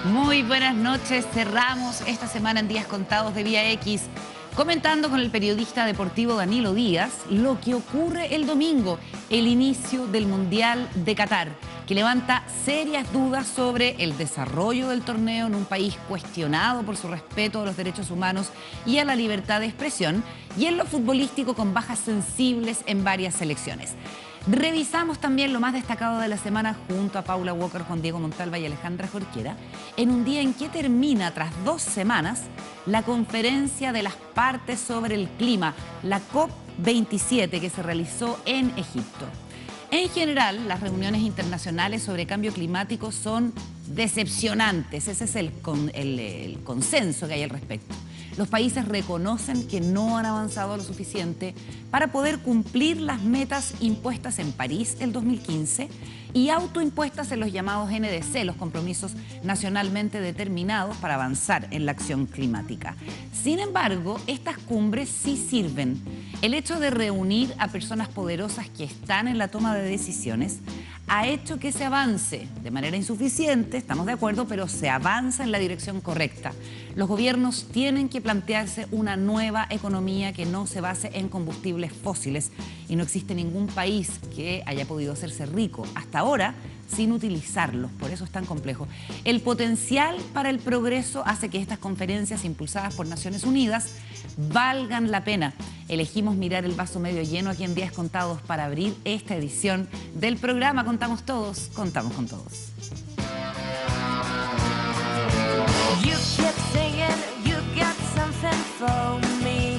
Muy buenas noches. Cerramos esta semana en Días Contados de Vía X, comentando con el periodista deportivo Danilo Díaz lo que ocurre el domingo, el inicio del Mundial de Qatar, que levanta serias dudas sobre el desarrollo del torneo en un país cuestionado por su respeto a los derechos humanos y a la libertad de expresión, y en lo futbolístico con bajas sensibles en varias selecciones. Revisamos también lo más destacado de la semana junto a Paula Walker, Juan Diego Montalva y Alejandra Jorquera, en un día en que termina, tras 2 semanas, la conferencia de las partes sobre el clima, la COP27, que se realizó en Egipto. En general, las reuniones internacionales sobre cambio climático son decepcionantes. Ese es el consenso que hay al respecto. Los países reconocen que no han avanzado lo suficiente para poder cumplir las metas impuestas en París el 2015 y autoimpuestas en los llamados NDC, los compromisos nacionalmente determinados para avanzar en la acción climática. Sin embargo, estas cumbres sí sirven. El hecho de reunir a personas poderosas que están en la toma de decisiones ha hecho que se avance de manera insuficiente, estamos de acuerdo, pero se avanza en la dirección correcta. Los gobiernos tienen que plantearse una nueva economía que no se base en combustibles fósiles, y no existe ningún país que haya podido hacerse rico hasta ahora sin utilizarlos, por eso es tan complejo. El potencial para el progreso hace que estas conferencias impulsadas por Naciones Unidas valgan la pena. Elegimos mirar el vaso medio lleno aquí en Días Contados para abrir esta edición del programa Contamos Todos, Contamos con Todos. You kept saying you got something for me,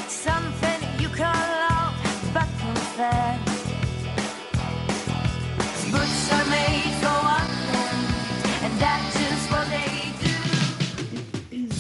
something you call out but confess. Books are made for one thing, and that's just what they do.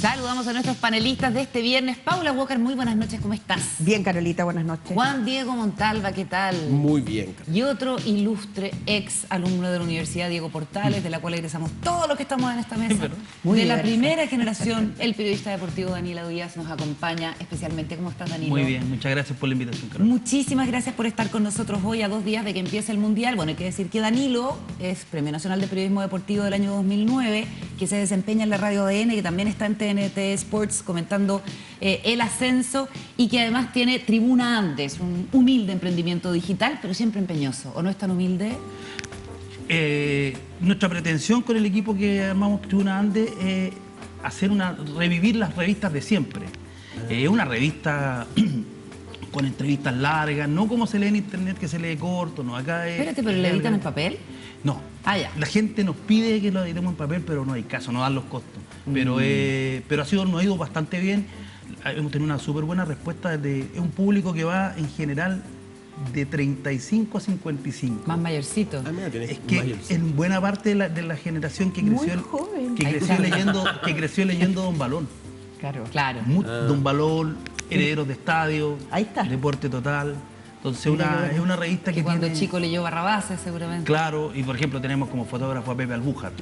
Saludamos a nuestros panelistas de este viernes. Paula Walker, muy buenas noches, ¿cómo estás? Bien, Carolita, buenas noches. Juan Diego Montalva, ¿qué tal? Muy bien, Carolita. Y otro ilustre ex alumno de la Universidad, Diego Portales, de la cual egresamos todos los que estamos en esta mesa. Muy de la diversa. primera generación, el periodista deportivo Danilo Díaz nos acompaña especialmente. ¿Cómo estás, Danilo? Muy bien, muchas gracias por la invitación, Carolina. Muchísimas gracias por estar con nosotros hoy a 2 días de que empiece el Mundial. Bueno, hay que decir que Danilo es Premio Nacional de Periodismo Deportivo del año 2009, que se desempeña en la radio ADN, que también está en TNT Sports comentando el ascenso, y que además tiene Tribuna Andes, un humilde emprendimiento digital, pero siempre empeñoso. ¿O no es tan humilde? Nuestra pretensión con el equipo que armamos Tribuna Andes es revivir las revistas de siempre. Una revista con entrevistas largas, no como se lee en internet, que se lee corto, no, acá es... Espérate, ¿pero le editan en papel? No. Ah, ya. La gente nos pide que lo editemos en papel, pero no hay caso, no dan los costos. Pero nos ha ido bastante bien. Hemos tenido una súper buena respuesta es un público que va en general de 35 a 55. Más mayorcito. Es que en buena parte de la generación que creció, Muy joven. que creció leyendo Don Balón. Claro. Claro. Don Balón, Herederos de Estadio, Ahí está. Deporte Total. Entonces es una revista Que que cuando tiene... chico leyó Barrabases, seguramente. Claro, y por ejemplo tenemos como fotógrafo a Pepe Albújar.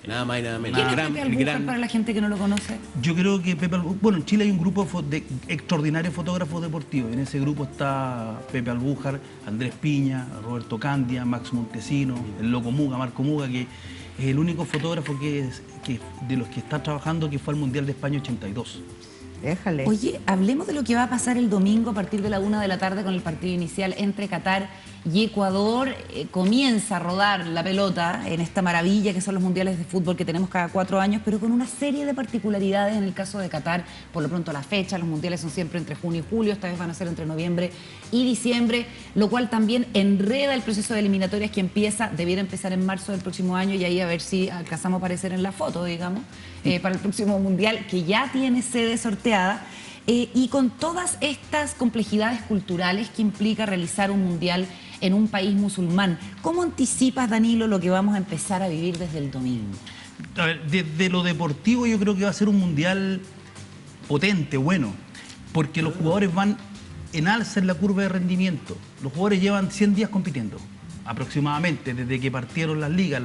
Nada más y nada menos. ¿Quién es Pepe Albújar para la gente que no lo conoce? Yo creo que Pepe Albújar... Bueno, en Chile hay un grupo de extraordinarios fotógrafos deportivos. En ese grupo está Pepe Albújar, Andrés Piña, Roberto Candia, Max Montesino, el Loco Muga, Marco Muga, que es el único fotógrafo que de los que está trabajando que fue al Mundial de España 82. Déjale. Oye, hablemos de lo que va a pasar el domingo a partir de la 1 de la tarde con el partido inicial entre Qatar y Ecuador. Comienza a rodar la pelota en esta maravilla que son los mundiales de fútbol que tenemos cada 4 años, pero con una serie de particularidades en el caso de Qatar. Por lo pronto la fecha, los mundiales son siempre entre junio y julio, esta vez van a ser entre noviembre y diciembre, lo cual también enreda el proceso de eliminatorias que debiera empezar en marzo del próximo año, y ahí a ver si alcanzamos a aparecer en la foto, digamos, para el próximo mundial, que ya tiene sede sorteada. Y con todas estas complejidades culturales que implica realizar un mundial en un país musulmán, ¿cómo anticipas, Danilo, lo que vamos a empezar a vivir desde el domingo? A ver, desde lo deportivo yo creo que va a ser un mundial potente, bueno, porque los jugadores van en alza en la curva de rendimiento. Los jugadores llevan 100 días compitiendo, aproximadamente, desde que partieron las ligas.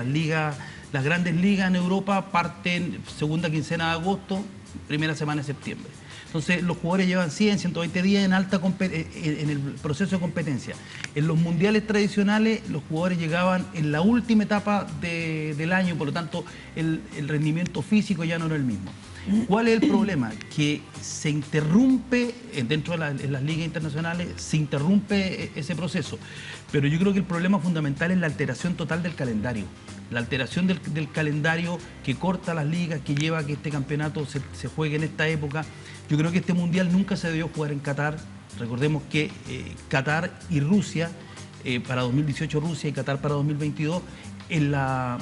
Las grandes ligas en Europa parten segunda quincena de agosto, primera semana de septiembre. Entonces los jugadores llevan 100, 120 días en en el proceso de competencia. En los mundiales tradicionales los jugadores llegaban en la última etapa del año, por lo tanto el rendimiento físico ya no era el mismo. ¿Cuál es el problema? Que se interrumpe, dentro de las ligas internacionales, se interrumpe ese proceso. Pero yo creo que el problema fundamental es la alteración total del calendario. La alteración del calendario que corta las ligas, que lleva a que este campeonato se juegue en esta época. Yo creo que este mundial nunca se debió jugar en Qatar. Recordemos que Qatar y Rusia, para 2018 Rusia y Qatar para 2022, en la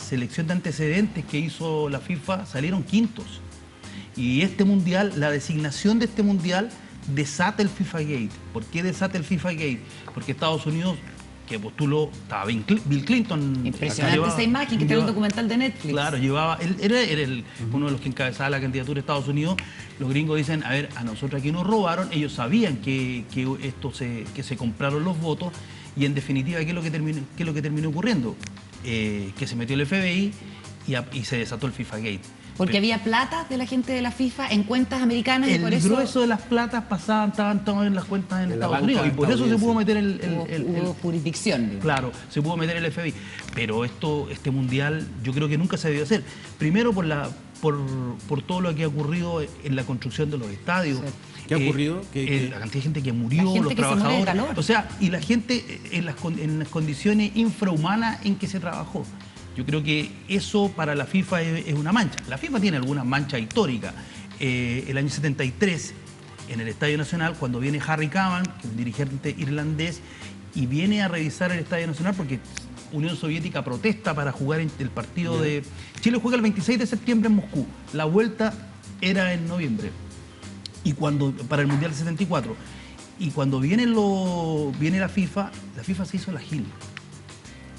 selección de antecedentes que hizo la FIFA salieron quintos. Y este mundial, la designación de este mundial desata el FIFA Gate. ¿Por qué desata el FIFA Gate? Porque Estados Unidos, que postuló, estaba Bill Clinton. Impresionante esa imagen que está en el documental de Netflix. Claro, él era uno de los que encabezaba la candidatura de Estados Unidos. Los gringos dicen, a ver, a nosotros aquí nos robaron. Ellos sabían que se compraron los votos. Y en definitiva, ¿qué es lo que terminó ocurriendo? Que se metió el FBI y se desató el FIFA Gate. Porque había plata de la gente de la FIFA en cuentas americanas y por El eso grueso de las platas estaban en las cuentas en Estados Unidos. Y por eso se pudo meter hubo jurisdicción. Digo. Claro, se pudo meter el FBI. Pero este mundial yo creo que nunca se debió hacer. Primero por todo lo que ha ocurrido en la construcción de los estadios. Sí. ¿Qué ha ocurrido? La cantidad de gente que murió, gente los que se muere de trabajadores. calor. O sea, y la gente en las condiciones infrahumanas en que se trabajó. Yo creo que eso para la FIFA es una mancha. La FIFA tiene algunas manchas históricas. El año 73, en el Estadio Nacional, cuando viene Harry Cavan, que es un dirigente irlandés, y viene a revisar el Estadio Nacional porque Unión Soviética protesta para jugar el partido de... Chile juega el 26 de septiembre en Moscú. La vuelta era en noviembre. Y para el Mundial 74. Y cuando viene la FIFA se hizo la gil.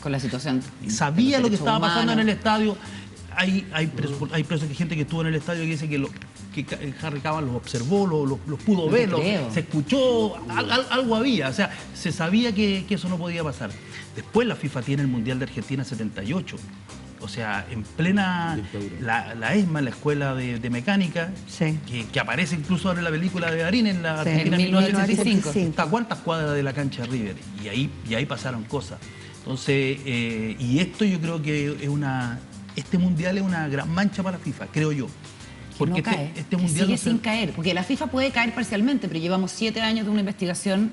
Con la situación. Sabía lo que estaba humanos. pasando en el estadio. Hay presos, gente que estuvo en el estadio que dice que Harry Cavan los observó, los pudo ver, se escuchó, algo había. O sea, se sabía que eso no podía pasar. Después la FIFA tiene el Mundial de Argentina 78. O sea, en plena la ESMA, la escuela de mecánica, Sí. que aparece incluso ahora en la película de Darín en la Sí, Argentina en 1985. ¿Está a cuántas cuadras de la cancha de River? Y ahí pasaron cosas. Entonces, y esto yo creo que este mundial es una gran mancha para la FIFA, creo yo. Porque no cae, este que mundial sigue no se- sin caer, porque la FIFA puede caer parcialmente, pero llevamos 7 años de una investigación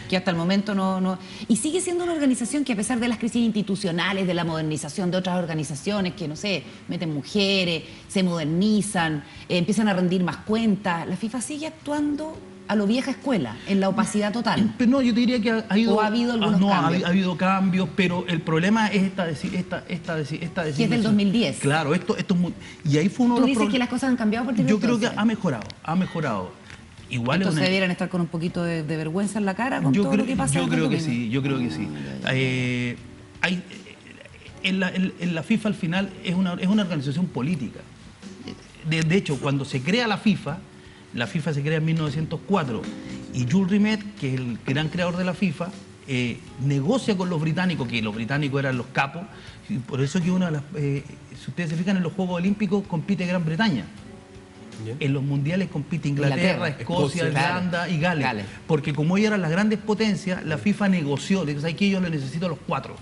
que hasta el momento no... Y sigue siendo una organización que a pesar de las crisis institucionales, de la modernización de otras organizaciones, que no sé, meten mujeres, se modernizan, empiezan a rendir más cuentas, la FIFA sigue actuando a lo vieja escuela, en la opacidad total. Pero no, yo te diría que ha ido... ¿O ha habido algunos no, cambios? ha habido cambios, pero el problema es esta designación. Que es del 2010. Claro, esto es muy... Y ahí fue uno ¿Tú de los dices problemas. que las cosas han cambiado a partir de Yo creo que entonces? ha mejorado. Igual Entonces es una... debieran estar con un poquito de vergüenza en la cara con todo lo que pasa. yo en el creo que domingo. sí, yo creo que sí. En la FIFA al final es una organización política. De hecho, cuando se crea la FIFA se crea en 1904 y Jules Rimet, que es el gran creador de la FIFA, negocia con los británicos, que los británicos eran los capos, y por eso que si ustedes se fijan en los Juegos Olímpicos compite Gran Bretaña. ¿Ya? En los mundiales compite Inglaterra, Escocia, Irlanda y Gales. Porque como ellos eran las grandes potencias, la FIFA negoció, le dijo, ¿sabes qué? Yo les necesito a los 4.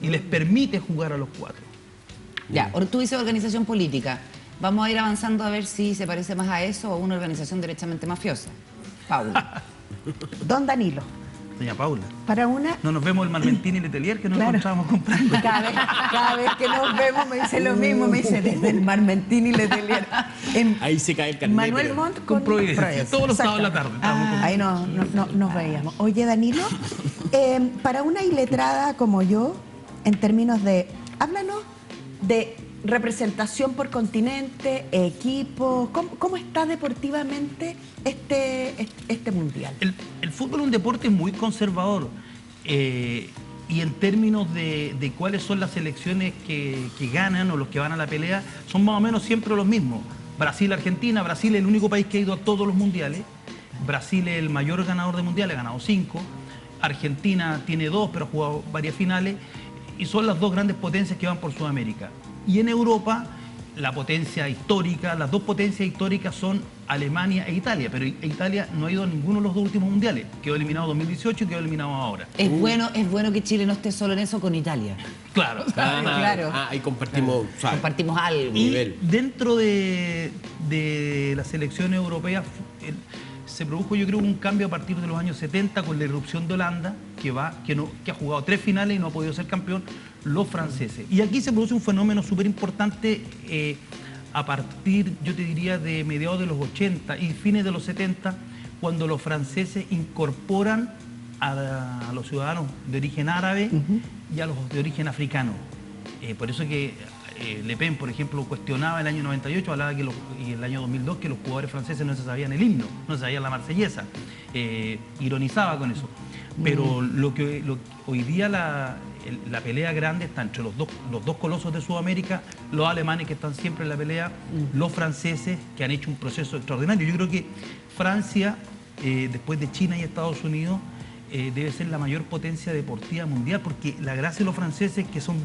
Y les permite jugar a los 4. Ya, tú dices organización política. Vamos a ir avanzando a ver si se parece más a eso o a una organización derechamente mafiosa. Paula. Don Danilo, Doña Paula. para una... No nos vemos el Marmentini y Letelier que nos Claro. encontrábamos comprando. Cada vez que nos vemos me dice lo mismo, me dice desde el Marmentini y Letelier. Ahí se cae el carnet. Manuel pero- Montt Con Providencia. Todos los sábados de la tarde. estábamos con- Ahí nos veíamos. Oye, Danilo, para una iletrada como yo, en términos de, háblanos de representación por continente, equipo, ¿cómo está deportivamente este mundial? El fútbol es un deporte muy conservador. Y en términos de cuáles son las selecciones que ganan o los que van a la pelea, son más o menos siempre los mismos. Brasil, Argentina. Brasil es el único país que ha ido a todos los mundiales. Brasil es el mayor ganador de mundiales, ha ganado 5. Argentina tiene 2, pero ha jugado varias finales. Y son las 2 grandes potencias que van por Sudamérica. Y en Europa, la potencia histórica, las dos potencias históricas son Alemania e Italia, pero Italia no ha ido a ninguno de los dos últimos mundiales. Quedó eliminado en 2018 y quedó eliminado ahora. Es bueno que Chile no esté solo en eso con Italia. Claro. Claro. Ahí compartimos, o sea, Compartimos algo. Y nivel. dentro de la selección europea se produjo, yo creo, un cambio a partir de los años 70 con la irrupción de Holanda, que ha jugado 3 finales y no ha podido ser campeón, los franceses. Y aquí se produce un fenómeno súper importante a partir, yo te diría, de mediados de los 80 y fines de los 70, cuando los franceses incorporan a los ciudadanos de origen árabe y a los de origen africano. Por eso que Le Pen, por ejemplo, cuestionaba el año 98, hablaba y el año 2002 que los jugadores franceses no se sabían el himno, no se sabían la marsellesa, ironizaba con eso. Pero hoy día la pelea grande está entre los dos colosos de Sudamérica, los alemanes que están siempre en la pelea, los franceses que han hecho un proceso extraordinario. Yo creo que Francia, después de China y Estados Unidos, debe ser la mayor potencia deportiva mundial, porque la gracia de los franceses que son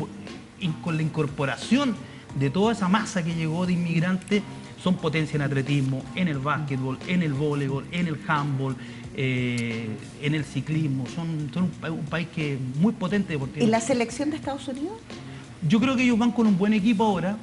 con la incorporación de toda esa masa que llegó de inmigrantes, son potencia en atletismo, en el básquetbol, en el voleibol, en el handball, en el ciclismo. Son un país que es muy potente deportivamente. ¿Y la selección de Estados Unidos? Yo creo que ellos van con un buen equipo ahora,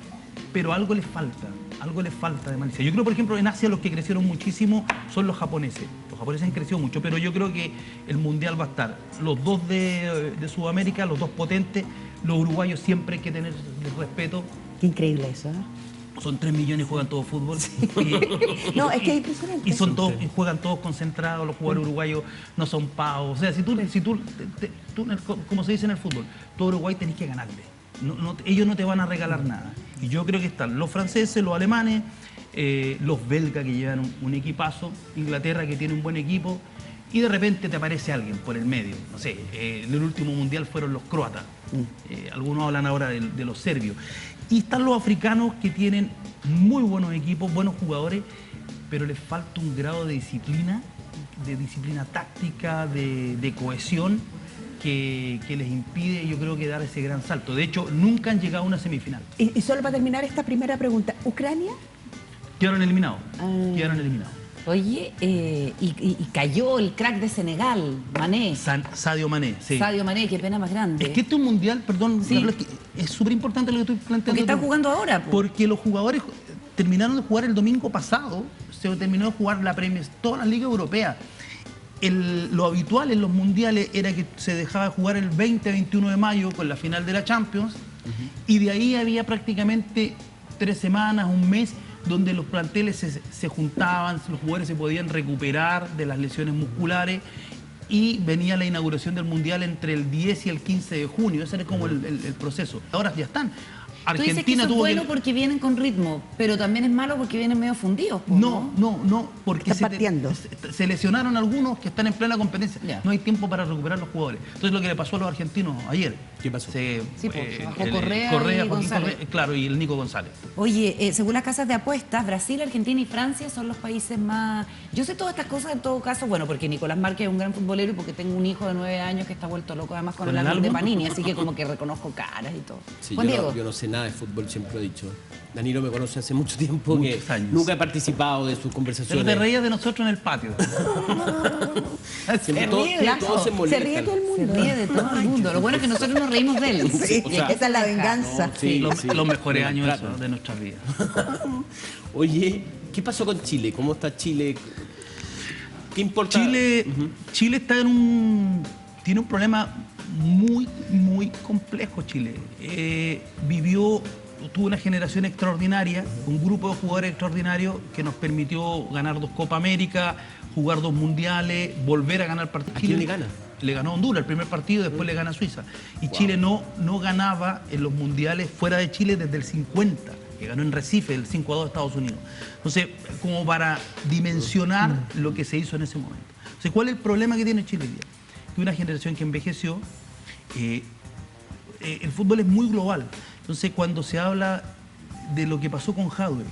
pero algo les falta de malicia. Yo creo, por ejemplo, en Asia los que crecieron muchísimo son los japoneses. Los japoneses han crecido mucho, pero yo creo que el Mundial va a estar los dos de Sudamérica, los dos potentes. Los uruguayos siempre hay que tener respeto. Qué increíble eso, ¿eh? Son 3 millones y juegan todo fútbol. No, es que es impresionante. Y juegan todos concentrados, los jugadores uruguayos no son pavos. O sea, si tú como se dice en el fútbol, tú a Uruguay tenés que ganarle. Ellos no te van a regalar nada. Y yo creo que están los franceses, los alemanes, los belgas que llevan un equipazo, Inglaterra que tiene un buen equipo, y de repente te aparece alguien por el medio. No sé, en el último mundial fueron los croatas. Algunos hablan ahora de los serbios. Y están los africanos que tienen muy buenos equipos, buenos jugadores, pero les falta un grado de disciplina táctica, de cohesión, que les impide, yo creo, que dar ese gran salto. De hecho, nunca han llegado a una semifinal. Y solo para terminar esta primera pregunta, ¿Ucrania? Quedaron eliminados. Quedaron eliminados. Oye, y cayó el crack de Senegal, Mané. Sadio Mané, sí. Sadio Mané, qué pena más grande. Es que este es un mundial, perdón, Sí. Carlos, es súper importante lo que estoy planteando. Porque están jugando ahora, po. Porque los jugadores terminaron de jugar el domingo pasado, se terminó de jugar la Premier, todas las ligas europeas. Lo habitual en los mundiales era que se dejaba de jugar el 20-21 de mayo con la final de la Champions, y de ahí había prácticamente 3 semanas, un mes, donde los planteles se juntaban, los jugadores se podían recuperar de las lesiones musculares, y venía la inauguración del Mundial entre el 10 y el 15 de junio. Ese era como el proceso. Ahora ya están. Tú dices que eso es bueno porque vienen con ritmo, pero también es malo porque vienen medio fundidos, po, No, porque Están partiendo. se lesionaron algunos que están en plena competencia. Ya. No hay tiempo para recuperar los jugadores. Entonces lo que le pasó a los argentinos ayer. ¿Qué pasó? Sí, pues, se bajó el Correa y Joaquín González. Correa, claro, y el Nico González. Oye, según las casas de apuestas, Brasil, Argentina y Francia son los países más... Yo sé todas estas cosas en todo caso, bueno, porque Nicolás Márquez es un gran futbolero y porque tengo un hijo de 9 años que está vuelto loco además con ¿Con el el álbum de álbum? Panini, así que como que reconozco caras y todo. Sí, Juan Diego. yo no sé nada de fútbol, siempre lo he dicho. Danilo me conoce hace mucho tiempo, Muchos que años. nunca he participado de sus Pero conversaciones. te reías de nosotros en el patio. Siempre Se todos, ríe, todos se Se molestan. ríe todo el Se mundo. ríe de todo el mundo. Lo bueno es que nosotros nos reímos de él. Sí, o sea, esa es la venganza. no, sí. Los mejores Me años maltratan. de nuestras vidas. Oye, ¿qué pasó con Chile? ¿Cómo está Chile? ¿Qué importa? Chile está tiene un problema muy complejo. Chile tuvo una generación extraordinaria, un grupo de jugadores extraordinarios que nos permitió ganar 2 Copa América, jugar 2 mundiales, volver a ganar partidos. ¿A quién le gana? Le ganó a Honduras el primer partido, después le gana a Suiza. Y Chile no ganaba en los mundiales fuera de Chile desde el 50, que ganó en Recife el 5-2 de Estados Unidos. Entonces, como para dimensionar lo que se hizo en ese momento. Entonces, ¿cuál es el problema que tiene Chile hoy día? Que una generación que envejeció, el fútbol es muy global. Entonces, cuando se habla de lo que pasó con Jadwe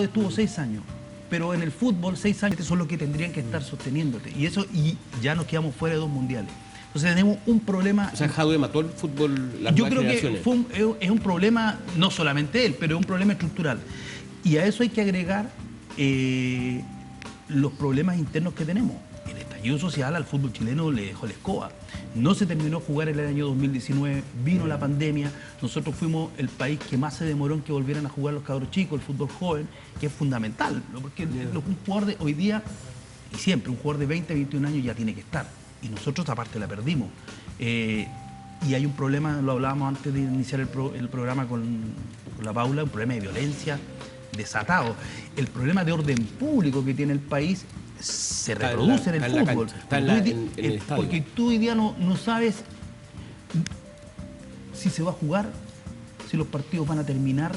estuvo 6 años, pero en el fútbol 6 años son los que tendrían que estar sosteniéndote. Y ya nos quedamos fuera de 2 mundiales. Entonces tenemos un problema. O sea, Jadwe mató el fútbol, las Yo nuevas creo que generaciones. es un problema, no solamente él, pero es un problema estructural. Y a eso hay que agregar los problemas internos que tenemos. El estallido social al fútbol chileno le dejó la escoba. No se terminó jugar en el año 2019, vino la pandemia, nosotros fuimos el país que más se demoró en que volvieran a jugar los cabros chicos, el fútbol joven, que es fundamental, ¿no? Porque un jugador de hoy día, y siempre, un jugador de 20, 21 años ya tiene que estar. Y nosotros aparte la perdimos. Y hay un problema, lo hablábamos antes de iniciar el programa con la Paula, un problema de violencia desatado. El problema de orden público que tiene el país se reproduce en el fútbol. En el estadio. Porque tú hoy día no sabes si se va a jugar, si los partidos van a terminar.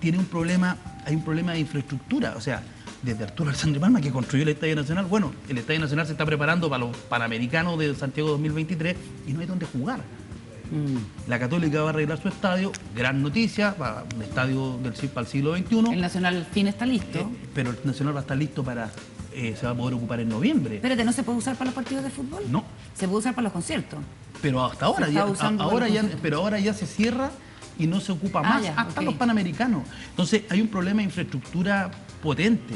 Tiene un problema, hay un problema de infraestructura. O sea, desde Arturo Alessandri Palma, que construyó el Estadio Nacional, bueno, el Estadio Nacional se está preparando para los Panamericanos de Santiago 2023 y no hay dónde jugar. La Católica va a arreglar su estadio, gran noticia, para un estadio para el siglo XXI. El Nacional al fin está listo. Pero el Nacional va a estar listo para, se va a poder ocupar en noviembre. Espérate, ¿no se puede usar para los partidos de fútbol? No. Se puede usar para los conciertos. Pero hasta ahora, Se está usando para los pero ahora ya se cierra y no se ocupa más ya, hasta ok. los Panamericanos. Entonces hay un problema de infraestructura potente.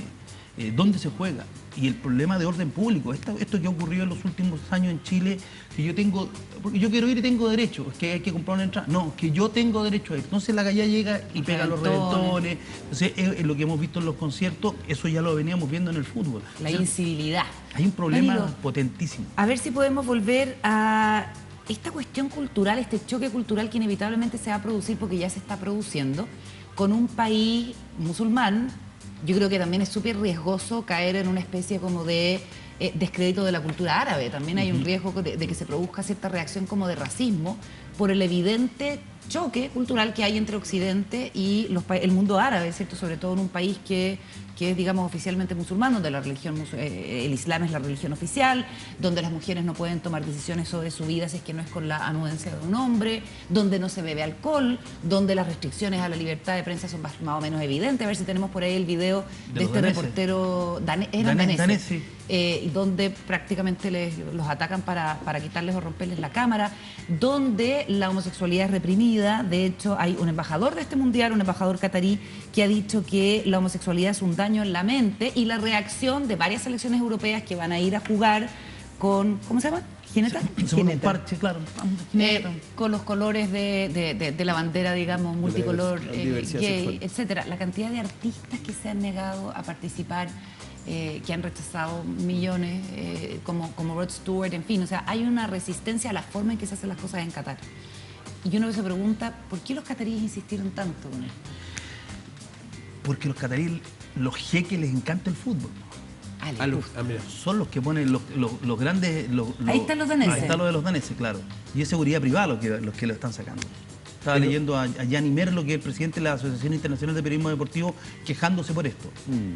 ¿Dónde se juega? Y el problema de orden público, esto que ha ocurrido en los últimos años en Chile, que yo tengo, porque yo quiero ir y tengo derecho, es que hay que comprar una entrada. No, que yo tengo derecho a ir. Entonces la galla llega y pega los reventones. Entonces es lo que hemos visto en los conciertos, eso ya lo veníamos viendo en el fútbol. La incivilidad. Hay un problema Danilo, potentísimo. a ver si podemos volver a esta cuestión cultural, este choque cultural que inevitablemente se va a producir porque ya se está produciendo con un país musulmán. Yo creo que también es súper riesgoso caer en una especie como de descrédito de la cultura árabe. También hay un riesgo de que se produzca cierta reacción como de racismo por el evidente choque cultural que hay entre Occidente y el mundo árabe, ¿cierto? Sobre todo en un país que es, digamos, oficialmente musulmán, donde la religión, el Islam es la religión oficial, donde las mujeres no pueden tomar decisiones sobre su vida si es que no es con la anuencia de un hombre, donde no se bebe alcohol, donde las restricciones a la libertad de prensa son más o menos evidentes. A ver si tenemos por ahí el video de los este daneses. reportero Danés, sí. donde prácticamente los atacan para quitarles o romperles la cámara, donde la homosexualidad es reprimida. De hecho, hay un embajador de este mundial, un embajador catarí, que ha dicho que la homosexualidad es un daño en la mente, y la reacción de varias selecciones europeas que van a ir a jugar con, ¿cómo se llama? ¿Jineta? Según un parche, claro. Con los colores de la bandera, digamos, multicolor, diversidad gay, sexual. etcétera. La cantidad de artistas que se han negado a participar, que han rechazado millones, como Rod Stewart, en fin. O sea, hay una resistencia a la forma en que se hacen las cosas en Qatar. Y uno se pregunta, ¿por qué los cataríes insistieron tanto con esto? Porque los cataríes, los jeques les encanta el fútbol. Mira. Son los que ponen los grandes... Ahí están los daneses. Ahí está lo de los daneses, claro. Y es seguridad privada los que lo están sacando. Estaba leyendo a Gianni Merlo, que es el presidente de la Asociación Internacional de Periodismo Deportivo, quejándose por esto.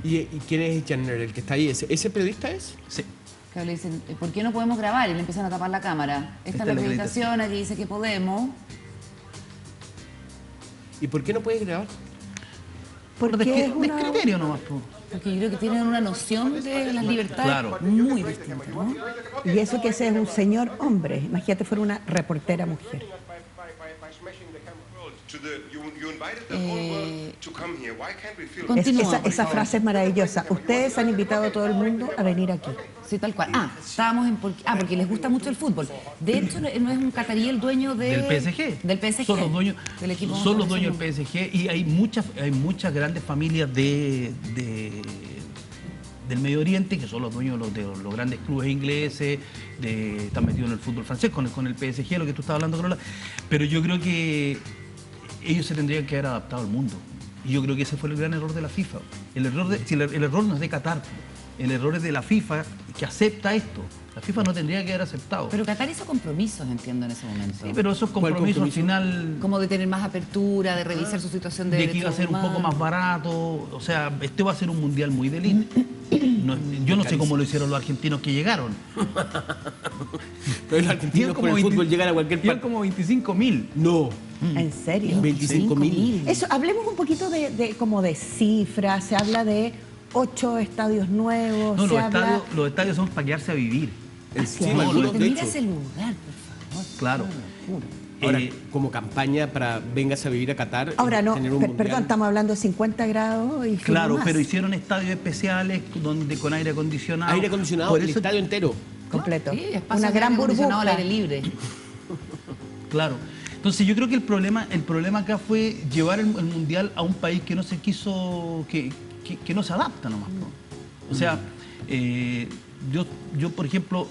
¿Y quién es Janner, el que está ahí? ¿Ese periodista es? Sí. Que le dicen, ¿por qué no podemos grabar? Y le empiezan a tapar la cámara. Esta es la acreditación, aquí dice que podemos. ¿Y por qué no puedes grabar? Porque es una... Descriterio nomás, po. Porque yo creo que tienen una noción de las libertades Claro. muy distinta, ¿no? Y eso que ese es un señor hombre. Imagínate, fuera una reportera mujer. Continúa, por Esa favor. frase es maravillosa. Ustedes han invitado a todo el mundo a venir aquí. Sí, tal cual. Estábamos en... porque les gusta mucho el fútbol. De hecho, no es un catarí el dueño Del PSG. Del PSG. Son los dueños, del equipo son los más dueños famoso del PSG, y hay muchas grandes familias del Medio Oriente que son los dueños de los grandes clubes ingleses, están metidos en el fútbol francés con el PSG, lo que tú estabas hablando, Carola. Pero yo creo que ellos se tendrían que haber adaptado al mundo. Y yo creo que ese fue el gran error de la FIFA. El error no es de Qatar, el error es de la FIFA, que acepta esto. La FIFA no tendría que haber aceptado. Pero Qatar hizo compromisos, entiendo, en ese momento. Sí, pero esos compromisos al compromiso? final... Como de tener más apertura, de revisar su situación de de que iba a derechos ser un poco más humanos. barato, o sea, este va a ser un mundial muy de élite. Yo no sé cómo lo hicieron los argentinos que llegaron. Pero los argentinos con el fútbol llegan a cualquier Iban parte. como 25.000. No, ¿En serio? 25.000. Eso, hablemos un poquito de como de cifras. Se habla de 8 estadios nuevos. No, se habla... los estadios son para quedarse a vivir. Así Sí, es. algunos, de Mira hecho. ese lugar, por favor. Claro. Ahora, Eh, como campaña para vengas a vivir a Qatar, Ahora no, tener un mundial. perdón, estamos hablando de 50 grados y filo Claro, más. pero hicieron estadios especiales donde con aire acondicionado. Aire acondicionado, Por el eso, estadio entero. completo. Sí, espacios Una de gran aire acondicionado burbuja. al aire libre. claro. Entonces yo creo que el problema acá fue llevar el mundial a un país que no se quiso, que no se adapta nomás. ¿no? O sea, yo por ejemplo,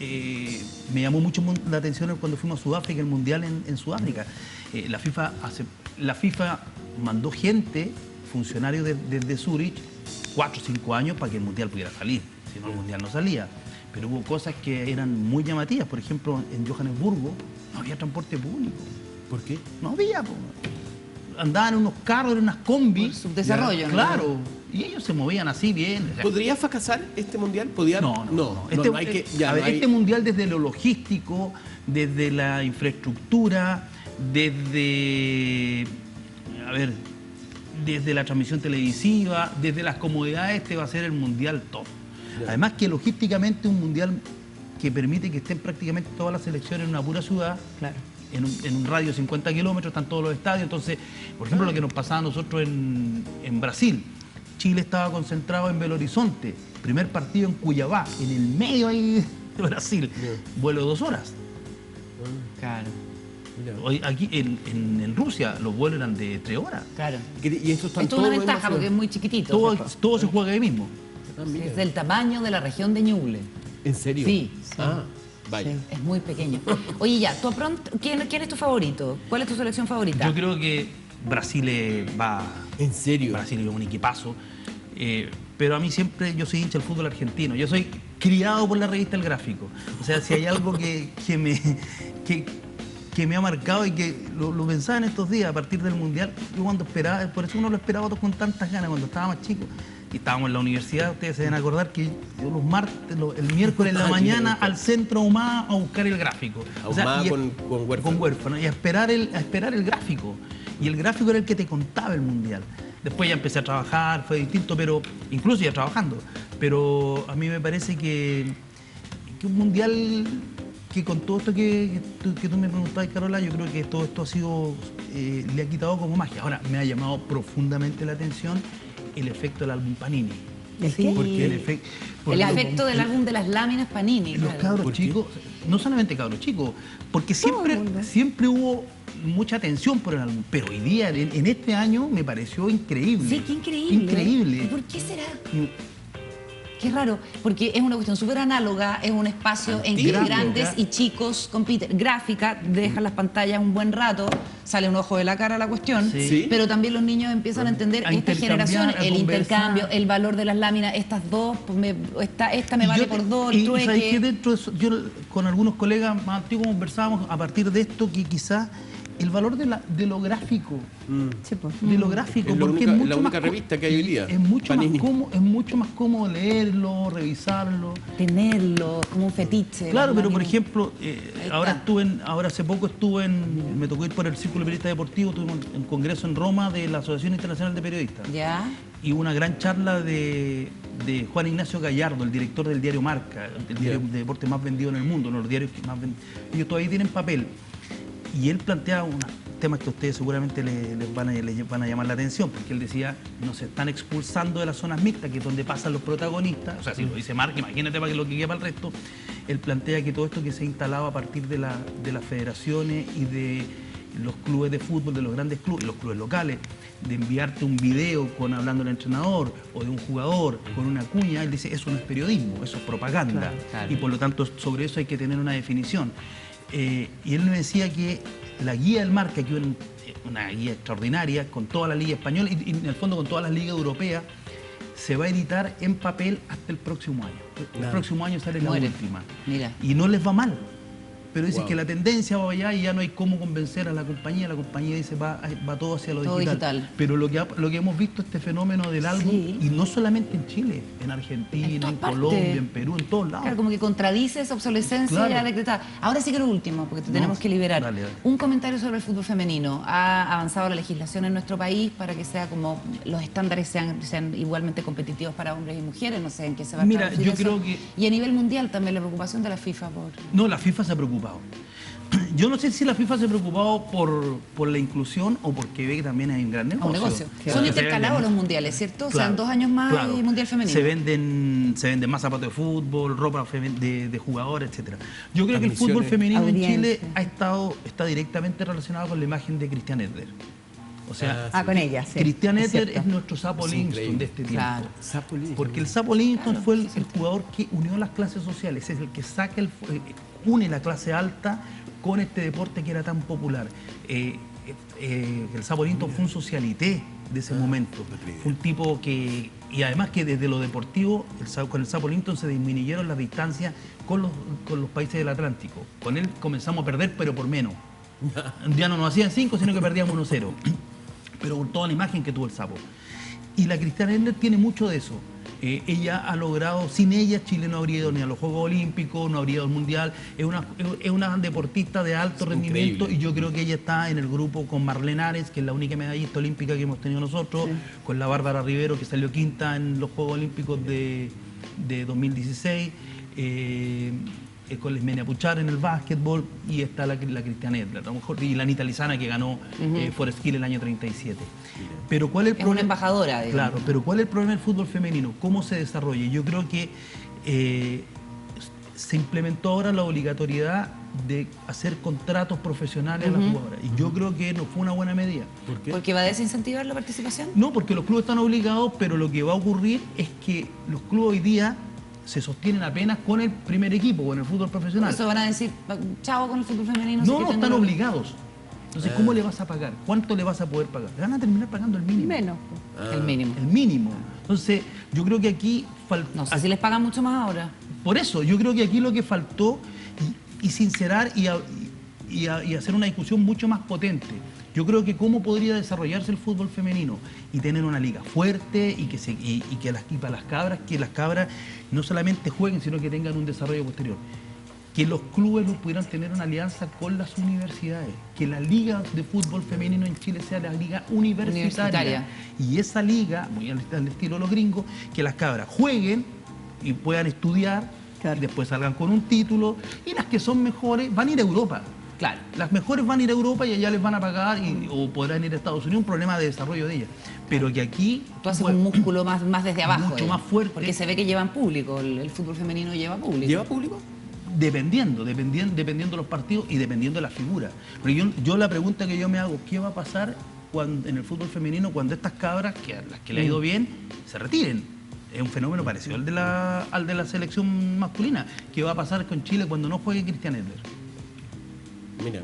me llamó mucho la atención cuando fuimos a Sudáfrica, el mundial en Sudáfrica. La FIFA mandó gente, funcionarios desde Zurich, 4 o 5 años para que el mundial pudiera salir. Si no, el mundial no salía. Pero hubo cosas que eran muy llamativas. Por ejemplo, en Johannesburgo no había transporte público. ¿Por qué? No había. Andaban en unos carros, en unas combis. Por subdesarrollo, ¿no? Claro. Y ellos se movían así bien. O sea, ¿Podría fracasar este mundial? ¿Podría? no. no hay que, ya, a no ver, hay- este mundial desde lo logístico, desde la infraestructura, desde la transmisión televisiva, desde las comodidades, este va a ser el mundial top. Ya. Además que logísticamente un mundial que permite que estén prácticamente todas las selecciones en una pura ciudad. Claro. En un radio de 50 kilómetros están todos los estadios. Entonces, por ejemplo, lo que nos pasaba a nosotros en Brasil. Chile estaba concentrado en Belo Horizonte. Primer partido en Cuiabá, en el medio ahí de Brasil. Vuelo de 2 horas. Claro, Mira. Hoy, aquí en Rusia los vuelos eran de 3 horas. claro. Y esto está Esto es una ventaja porque es muy chiquitito. Todo se juega ahí mismo. Es del tamaño de la región de Ñuble. ¿En serio? Sí. Ah, vaya. Sí. Es muy pequeño. Oye, ya, ¿tú pronto, ¿quién es tu favorito? ¿Cuál es tu selección favorita? Yo creo que Brasil va. ¿En serio? Brasil es un equipazo. Pero a mí siempre, yo soy hincha del fútbol argentino. Yo soy criado por la revista El Gráfico. O sea, si hay algo que me ha marcado y que lo pensaba en estos días a partir del Mundial, yo cuando esperaba, por eso uno lo esperaba todo con tantas ganas cuando estaba más chico. Y estábamos en la universidad, ustedes se deben acordar que yo los martes, el miércoles en la mañana al centro Ahumada a buscar el gráfico. Ahumada y- con huérfano. Con huérfano. Y a esperar el gráfico. Y el gráfico era el que te contaba el Mundial. Después ya empecé a trabajar, fue distinto, pero incluso ya trabajando. Pero a mí me parece que un Mundial que con todo esto que tú me preguntabas, Carola, yo creo que todo esto ha sido, le ha quitado como magia. Ahora, me ha llamado profundamente la atención el efecto del álbum Panini. ¿El qué? Porque el efecto del álbum de las láminas Panini. los claro. cabros ¿Por qué? chicos, no solamente cabros chicos, porque Todo el mundo. siempre hubo mucha atención por el álbum, pero hoy día, en este año, me pareció increíble. Sí, qué increíble. Increíble. ¿Y por qué será? Qué raro, porque es una cuestión súper análoga, es un espacio en que Gráfica. grandes y chicos compiten. Gráfica, dejan las pantallas un buen rato, sale un ojo de la cara a la cuestión, Sí. pero también los niños empiezan a entender A esta intercambiar, generación, a el conversar. intercambio, el valor de las láminas, estas dos, pues esta me Y vale yo- por dos, el y ¿sabes qué? trueque. Dentro de eso, yo con algunos colegas más antiguos conversábamos a partir de esto que quizás el valor de lo gráfico, Sí, pues. de lo gráfico, Es la porque única- es mucho la más única revista que hay hoy día, es mucho Panini. es mucho más cómodo leerlo, revisarlo. Tenerlo como un fetiche. Claro, las pero por láminas. ejemplo, Ahí ahora está. hace poco me tocó ir por el Círculo Periodista Deportivo, tuvimos un congreso en Roma de la Asociación Internacional de Periodistas. Ya, Y una gran charla de Juan Ignacio Gallardo, el director del diario Marca, el diario de deporte más vendido en el mundo, uno de los diarios que más vendidos. Ellos todavía tienen papel. Y él plantea unos temas que a ustedes seguramente les van a llamar la atención, porque él decía, nos están expulsando de las zonas mixtas, que es donde pasan los protagonistas. O sea, si lo dice Marca, imagínate para que lo que quede para el resto. Él plantea que todo esto que se ha instalado a partir de las federaciones y de los clubes de fútbol, de los grandes clubes, los clubes locales, de enviarte un video hablando del entrenador o de un jugador con una cuña, él dice, eso no es periodismo, eso es propaganda. Claro, claro. Y por lo tanto, sobre eso hay que tener una definición. Y él me decía que la guía del Marca, que es una guía extraordinaria, con toda la liga española y en el fondo con todas las ligas europeas, se va a editar en papel hasta el próximo año. El Claro. próximo año sale la Muere. última. Mira. Y no les va mal. pero dices Wow. que la tendencia va allá y ya no hay cómo convencer a la compañía dice va todo hacia lo Todo digital. Pero lo que hemos visto, este fenómeno del álbum, Sí. y no solamente en Chile, en Argentina, En en, todas partes. Colombia, en Perú, en todos lados. Claro, como que contradice esa obsolescencia Claro. ya decretada. Ahora sí que lo último, porque te No, tenemos que liberar. dale, dale. Un comentario sobre el fútbol femenino. ¿Ha avanzado la legislación en nuestro país para que sea como los estándares sean igualmente competitivos para hombres y mujeres? No sé en qué se va a Mira, traducir yo eso. creo que- Y a nivel mundial también la preocupación de la FIFA por... No, la FIFA se ha preocupado. Yo no sé si la FIFA se ha preocupado por la inclusión o porque ve que también hay un gran negocio. Un negocio. Porque Son se intercalados venden- los mundiales, ¿cierto? O sea, Claro, en 2 años más claro. hay mundial femenino. Se venden más zapatos de fútbol, ropa de jugadores, etcétera. Yo creo que el fútbol Transmisiones. femenino en Chile Audiencia. está directamente relacionado con la imagen de Christian Edler. O sea, Ah, con ella, sí. Christian es Edler cierto. es nuestro Sapo Es Livingston increíble. de este tiempo. Claro. Zapoli. Porque el Sapo Livingston Claro, fue el sí, sí. jugador que unió las clases sociales, es el que une la clase alta con este deporte que era tan popular. El Sapo Livingston fue un socialité de ese momento. Fue un tipo que, y además que desde lo deportivo, con el Sapo Livingston se disminuyeron las distancias con los países del Atlántico. Con él comenzamos a perder, pero por menos. Ya no nos hacían 5, sino que perdíamos 1-0. Pero por toda la imagen que tuvo el Sapo. Y la Christian Edler tiene mucho de eso. Ella ha logrado, sin ella Chile no habría ido ni a los Juegos Olímpicos, no habría ido al Mundial. Es una deportista de alto Es rendimiento increíble. y yo creo que ella está en el grupo con Marlene Ares, que es la única medallista olímpica que hemos tenido nosotros, con la Bárbara Rivero, que salió quinta en los Juegos Olímpicos de 2016. Con la Ismenia Puchar en el básquetbol y está la Christian Edler, a lo mejor, y la Anita Lizana que ganó Forest Hill el año 37. Pero ¿cuál es el Es una embajadora, digamos. Claro, pero ¿cuál es el problema del fútbol femenino? ¿Cómo se desarrolla? Yo creo que se implementó ahora la obligatoriedad de hacer contratos profesionales a las jugadoras. Y yo creo que no fue una buena medida. ¿Por qué? Porque va a desincentivar la participación. No, porque los clubes están obligados, pero lo que va a ocurrir es que los clubes hoy día se sostienen apenas con el primer equipo, con el fútbol Por profesional. eso van a decir, chao con el fútbol femenino. No, sí que están tengo- obligados. Entonces, ¿cómo le vas a pagar? ¿Cuánto le vas a poder pagar? Le van a terminar pagando el mínimo. Menos. El mínimo. El mínimo. Entonces, yo creo que aquí falta... No sé si les pagan mucho más ahora. Por eso, yo creo que aquí lo que faltó y sincerar y hacer una discusión mucho más potente. Yo creo que cómo podría desarrollarse el fútbol femenino y tener una liga fuerte y para las cabras, que las cabras no solamente jueguen, sino que tengan un desarrollo posterior. Que los clubes no pudieran tener una alianza con las universidades, que la liga de fútbol femenino en Chile sea la liga universitaria. Y esa liga, muy al estilo de los gringos, que las cabras jueguen y puedan estudiar, Claro. y después salgan con un título, y las que son mejores van a ir a Europa. Claro. Las mejores van a ir a Europa y allá les van a pagar o podrán ir a Estados Unidos, un problema de desarrollo de ellas. Pero que aquí... Tú haces bueno, un músculo más desde abajo. Mucho digamos. más fuerte. Porque se ve que llevan público. El fútbol femenino lleva público. ¿Lleva público? dependiendo de los partidos y dependiendo de la figura. Pero yo la pregunta que yo me hago, ¿qué va a pasar en el fútbol femenino cuando estas cabras, que a las que le ha ido bien, se retiren? Es un fenómeno parecido al de la selección masculina. ¿Qué va a pasar con Chile cuando no juegue Christian Edler? Mira.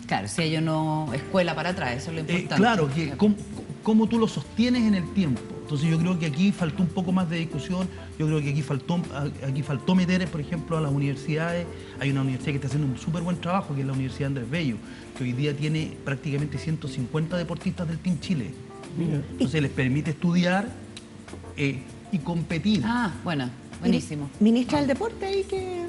Claro, si ellos no escuela para atrás, eso es lo importante. Claro, que cómo tú lo sostienes en el tiempo. Entonces yo creo que aquí faltó un poco más de discusión, yo creo que aquí faltó meter, por ejemplo, a las universidades. Hay una universidad que está haciendo un súper buen trabajo, que es la Universidad Andrés Bello, que hoy día tiene prácticamente 150 deportistas del Team Chile. Entonces les permite estudiar y competir. Ah, bueno, buenísimo. Ministra del Deporte ahí que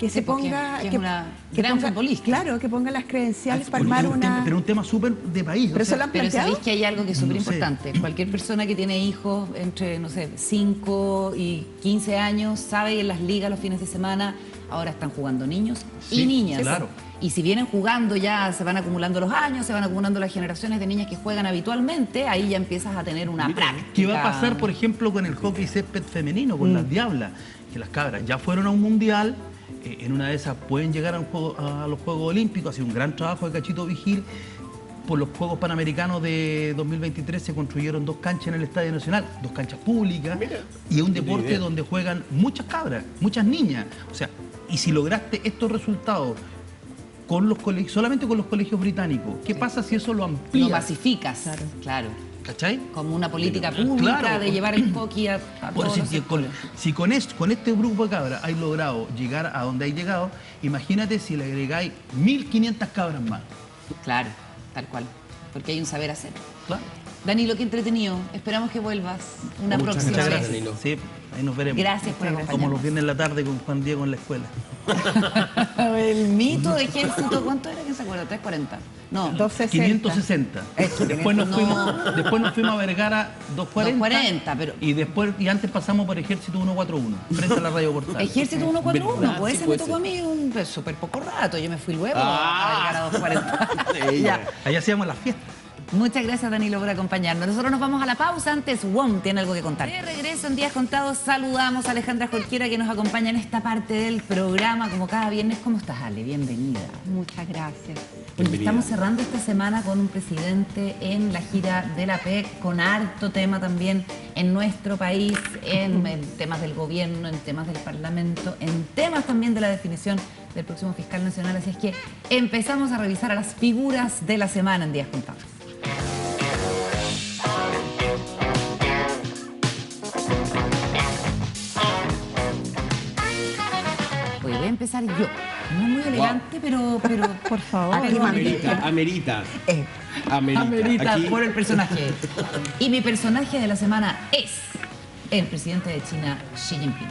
se Sí, porque ponga... es una gran futbolista. Claro, que ponga las credenciales para Porque armar es un tema- una... pero un tema súper de país. Pero se lo han Pero planteado. sabéis que hay algo que es súper No sé. importante. Cualquier persona que tiene hijos entre, no sé, 5 y 15 años sabe que en las ligas los fines de semana ahora están jugando niños Sí, y niñas. claro. Y si vienen jugando ya, se van acumulando los años, se van acumulando las generaciones de niñas que juegan habitualmente, ahí ya empiezas a tener una práctica. ¿Qué va a pasar, por ejemplo, con el hockey césped femenino, con las Diablas? Que las cabras ya fueron a un mundial, en una de esas pueden llegar a los Juegos Olímpicos, ha sido un gran trabajo de Cachito Vigil. Por los Juegos Panamericanos de 2023 se construyeron 2 canchas en el Estadio Nacional, 2 canchas públicas, y es un deporte idea. donde juegan muchas cabras, muchas niñas. O sea, y si lograste estos resultados con los colegios, solamente con los colegios británicos, ¿qué pasa si eso lo amplías? Lo masificas. Claro. ¿Cachai? Como una política pública Claro. de llevar el hockey a Por todos si, los sectores. si con este grupo de cabras hay logrado llegar a donde hay llegado, imagínate si le agregáis 1.500 cabras más. Claro, tal cual. Porque hay un saber hacer. Claro. Danilo, qué entretenido. Esperamos que vuelvas una Muchas próxima gracias, vez. Danilo. Sí, ahí nos veremos. Gracias por Como los acompañarnos. viernes en la tarde con Juan Diego en la escuela. El mito de ejército, ¿cuánto era? ¿Quién se acuerda? ¿340? No, 260. 560. Eso, Después nos, 560. fuimos a Vergara 240. 240, pero- Y antes pasamos por Ejército 141, frente a la radio Portal. Ejército 141, ¿Verdad? pues Sí, ese puede me tocó a ser. mí súper poco rato. Yo me fui luego Ah. a Vergara 240. Ella. Allá hacíamos las fiestas. Muchas gracias, Danilo, por acompañarnos. Nosotros nos vamos a la pausa. Antes, WOM tiene algo que contar. De regreso en Días Contados, saludamos a Alejandra Jorquera, que nos acompaña en esta parte del programa, como cada viernes. ¿Cómo estás, Ale? Bienvenida. Muchas gracias. Bueno, Bienvenida. estamos cerrando esta semana con un presidente en la gira de la PEC, con harto tema también en nuestro país, en temas del gobierno, en temas del Parlamento, en temas también de la definición del próximo fiscal nacional. Así es que empezamos a revisar a las figuras de la semana en Días Contados. Voy a empezar yo. No muy elegante, pero Por favor, Pero Amerita, amerita. Amerita. amerita Aquí, por el personaje. Y mi personaje de la semana es el presidente de China, Xi Jinping.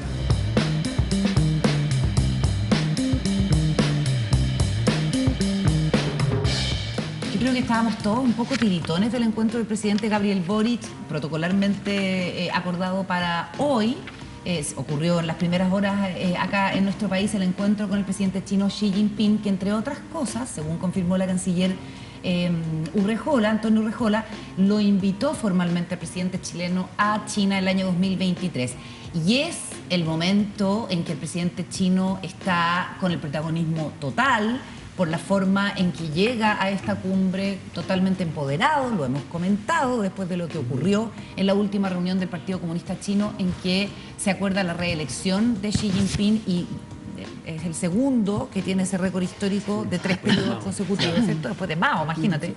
Yo creo que estábamos todos un poco tiritones del encuentro del presidente Gabriel Boric, protocolarmente acordado para hoy. Ocurrió en las primeras horas acá en nuestro país el encuentro con el presidente chino Xi Jinping, que entre otras cosas, según confirmó la canciller Antonio Urrejola, lo invitó formalmente al presidente chileno a China el año 2023. Y es el momento en que el presidente chino está con el protagonismo total, por la forma en que llega a esta cumbre totalmente empoderado, lo hemos comentado después de lo que ocurrió en la última reunión del Partido Comunista Chino, en que se acuerda la reelección de Xi Jinping y es el segundo que tiene ese récord histórico de 3 periodos consecutivos, ¿cierto? Después de Mao, imagínate,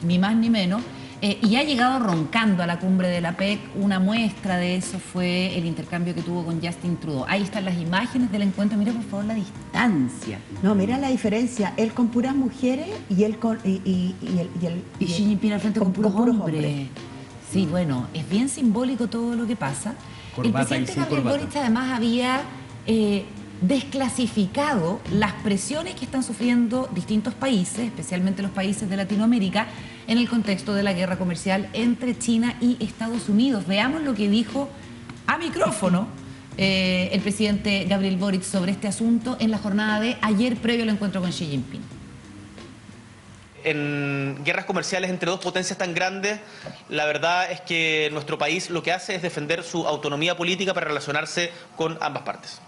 ni más ni menos. Y ha llegado roncando a la cumbre de la PEC. Una muestra de eso fue el intercambio que tuvo con Justin Trudeau. Ahí están las imágenes del encuentro. Mira, por favor, la distancia. No, mira la diferencia. Él con puras mujeres y él con. Y Y Xi Jinping al frente con puros hombres. hombres. Sí, bueno, es bien simbólico todo lo que pasa. Corbata El y presidente sin Gabriel corbata. Boric además había desclasificado las presiones que están sufriendo distintos países, especialmente los países de Latinoamérica, en el contexto de la guerra comercial entre China y Estados Unidos. Veamos lo que dijo a micrófono el presidente Gabriel Boric sobre este asunto en la jornada de ayer previo al encuentro con Xi Jinping. En guerras comerciales entre dos potencias tan grandes, la verdad es que nuestro país lo que hace es defender su autonomía política para relacionarse con ambas partes.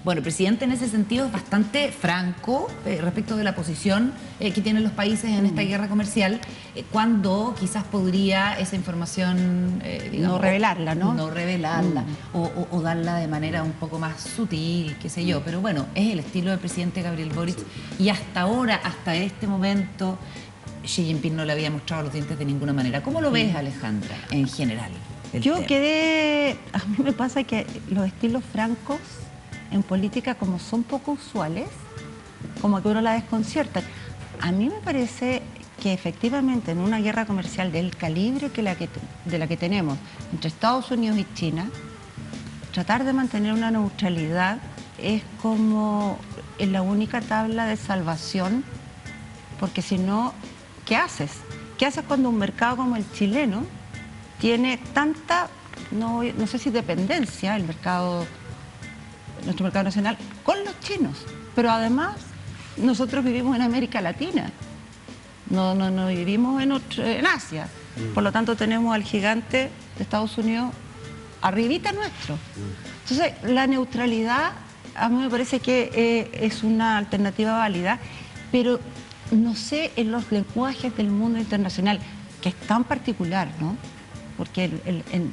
Bueno, el presidente en ese sentido es bastante franco respecto de la posición que tienen los países en esta guerra comercial, cuando quizás podría esa información, No revelarla, ¿no? No revelarla, o darla de manera un poco más sutil, qué sé yo. Pero bueno, es el estilo del presidente Gabriel Boric y hasta ahora, hasta este momento, Xi Jinping no le había mostrado los dientes de ninguna manera. ¿Cómo lo ves, Alejandra, en general? el Yo tema? quedé, a mí me pasa que los estilos francos en política, como son poco usuales, como que uno la desconcierta. A mí me parece que efectivamente en una guerra comercial del calibre de la que tenemos entre Estados Unidos y China, tratar de mantener una neutralidad es como la única tabla de salvación, porque si no, ¿qué haces? ¿Qué haces cuando un mercado como el chileno tiene tanta, no sé si dependencia, nuestro mercado nacional, con los chinos? Pero además, nosotros vivimos en América Latina, no vivimos en Asia. Por lo tanto, tenemos al gigante de Estados Unidos arribita nuestro. Entonces, la neutralidad a mí me parece que es una alternativa válida, pero no sé en los lenguajes del mundo internacional, que es tan particular, ¿no? Porque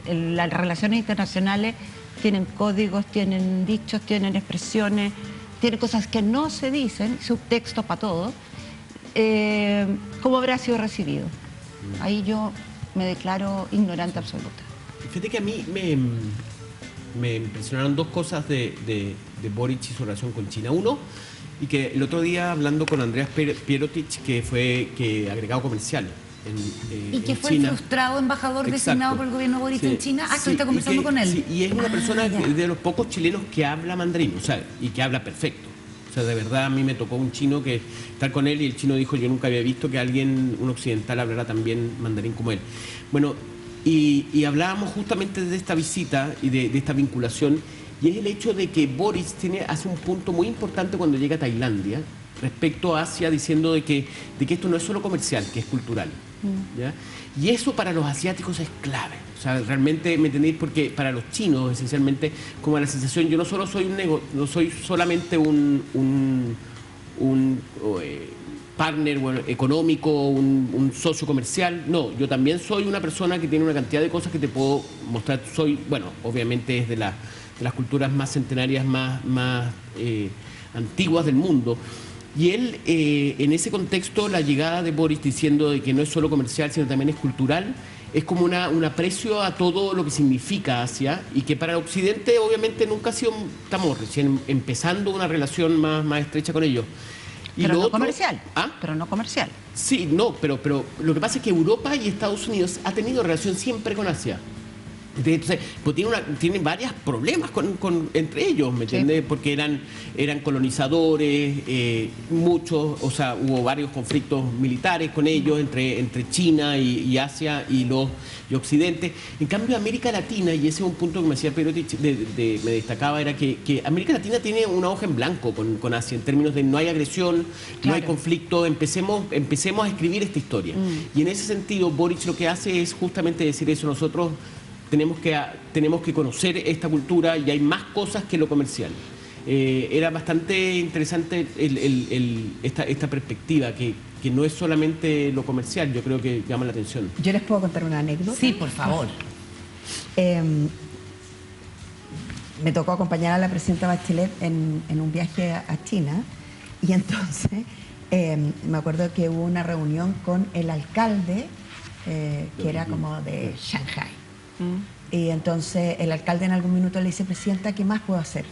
las relaciones internacionales tienen códigos, tienen dichos, tienen expresiones, tienen cosas que no se dicen, subtextos para todo. ¿Cómo habrá sido recibido? Ahí yo me declaro ignorante absoluta. Fíjate que a mí me impresionaron dos cosas de Boric y su relación con China. Uno, y que el otro día hablando con Andreas Pierotic, que fue agregado comercial Y que en fue China. el frustrado embajador Exacto. designado por el gobierno Boric Sí, en China. Ah, sí, tú estás conversando y que- con él. sí, y es una persona ya. de los pocos chilenos que habla mandarín, o sea, y que habla perfecto. O sea, de verdad a mí me tocó un chino que estar con él y el chino dijo, yo nunca había visto que un occidental hablara tan bien mandarín como él. Bueno, y hablábamos justamente de esta visita y de esta vinculación, y es el hecho de que Boric hace un punto muy importante cuando llega a Tailandia respecto a Asia, diciendo de que esto no es solo comercial, que es cultural. ¿Ya? Y eso para los asiáticos es clave. O sea, realmente, ¿me entendéis? Porque para los chinos, esencialmente, como la sensación, yo no solo soy no soy solamente un partner económico, un socio comercial. No, yo también soy una persona que tiene una cantidad de cosas que te puedo mostrar. Soy, bueno, obviamente es de las culturas más centenarias, más antiguas del mundo. Y él, en ese contexto, la llegada de Boric diciendo de que no es solo comercial, sino también es cultural, es como un aprecio a todo lo que significa Asia, y que para el Occidente obviamente nunca ha sido, estamos recién empezando una relación más estrecha con ellos. Y Pero lo no otro- comercial. ¿Ah? Pero no comercial. Sí, no, pero lo que pasa es que Europa y Estados Unidos ha tenido relación siempre con Asia. Entonces, pues tienen varios problemas entre ellos, ¿me entiendes? Porque eran colonizadores, muchos, o sea, hubo varios conflictos militares con ellos entre China y Asia y Occidente. En cambio, América Latina, y ese es un punto que me decía Pedro, me destacaba, era que América Latina tiene una hoja en blanco con Asia, en términos de no hay agresión, no hay conflicto, empecemos a escribir esta historia. Y en ese sentido, Boric lo que hace es justamente decir eso. Nosotros tenemos que conocer esta cultura y hay más cosas que lo comercial. Era bastante interesante esta perspectiva, que no es solamente lo comercial, yo creo que llama la atención. Yo les puedo contar una anécdota. Sí, por favor. Me tocó acompañar a la presidenta Bachelet en un viaje a China, y entonces me acuerdo que hubo una reunión con el alcalde, que era como de Shanghai. Y entonces el alcalde en algún minuto le dice, presidenta, ¿qué más puedo hacer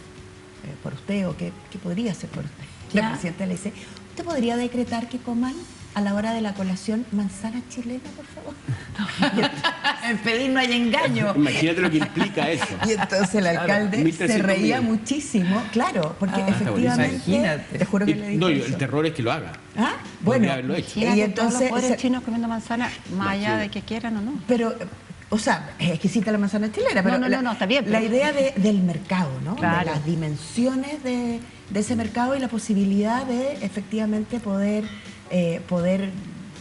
por usted? ¿O qué podría hacer por usted? Ya. La presidenta le dice, ¿usted podría decretar que coman a la hora de la colación manzana chilena, por favor? En pedir no hay engaño. Imagínate lo que implica eso. Y entonces el alcalde 1.300 se reía millones. muchísimo, claro, porque está buenísimo. efectivamente, Imagínate. te juro que le dije No, eso. el terror es que lo haga. ¿Ah? Podría Bueno, haberlo hecho. y Y entonces todos los pobres ese- chinos comiendo manzana, más allá de que quieran o no. pero, o sea, es exquisita la manzana chilena, pero No, está bien, la pero- idea del mercado, ¿no? Claro. De las dimensiones de ese mercado y la posibilidad de efectivamente poder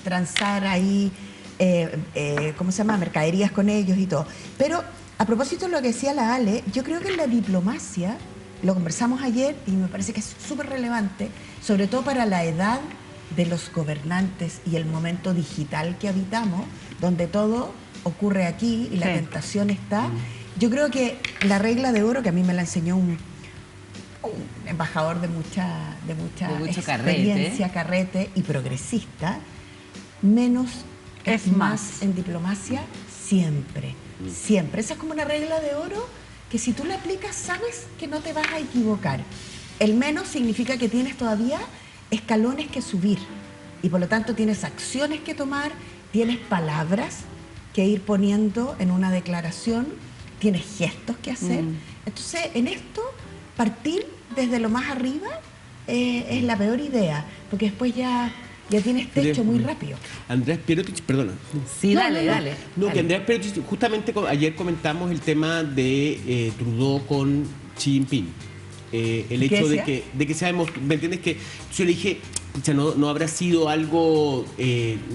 transar ahí, ¿cómo se llama? Mercaderías con ellos y todo. Pero a propósito de lo que decía la Ale, yo creo que en la diplomacia, lo conversamos ayer y me parece que es súper relevante, sobre todo para la edad de los gobernantes y el momento digital que habitamos, donde todo ocurre aquí y la Sí. tentación está. Yo creo que la regla de oro, que a mí me la enseñó un embajador de mucha De mucho experiencia, carrete y progresista, menos Es es más. más en diplomacia siempre, siempre. Esa es como una regla de oro que si tú la aplicas sabes que no te vas a equivocar. El menos significa que tienes todavía escalones que subir y por lo tanto tienes acciones que tomar, tienes palabras que ir poniendo en una declaración, tienes gestos que hacer. Entonces, en esto, partir desde lo más arriba es la peor idea, porque después ya tienes techo muy rápido. Andrés Pierotic, perdona. Sí, No, dale, no, no. dale. No, que Dale. Andrés Pierotic, justamente ayer comentamos el tema de Trudeau con Xi Jinping. El ¿Qué hecho decía? de que se ha demostrado, ¿me entiendes? Que yo le dije, pucha, no habrá sido algo,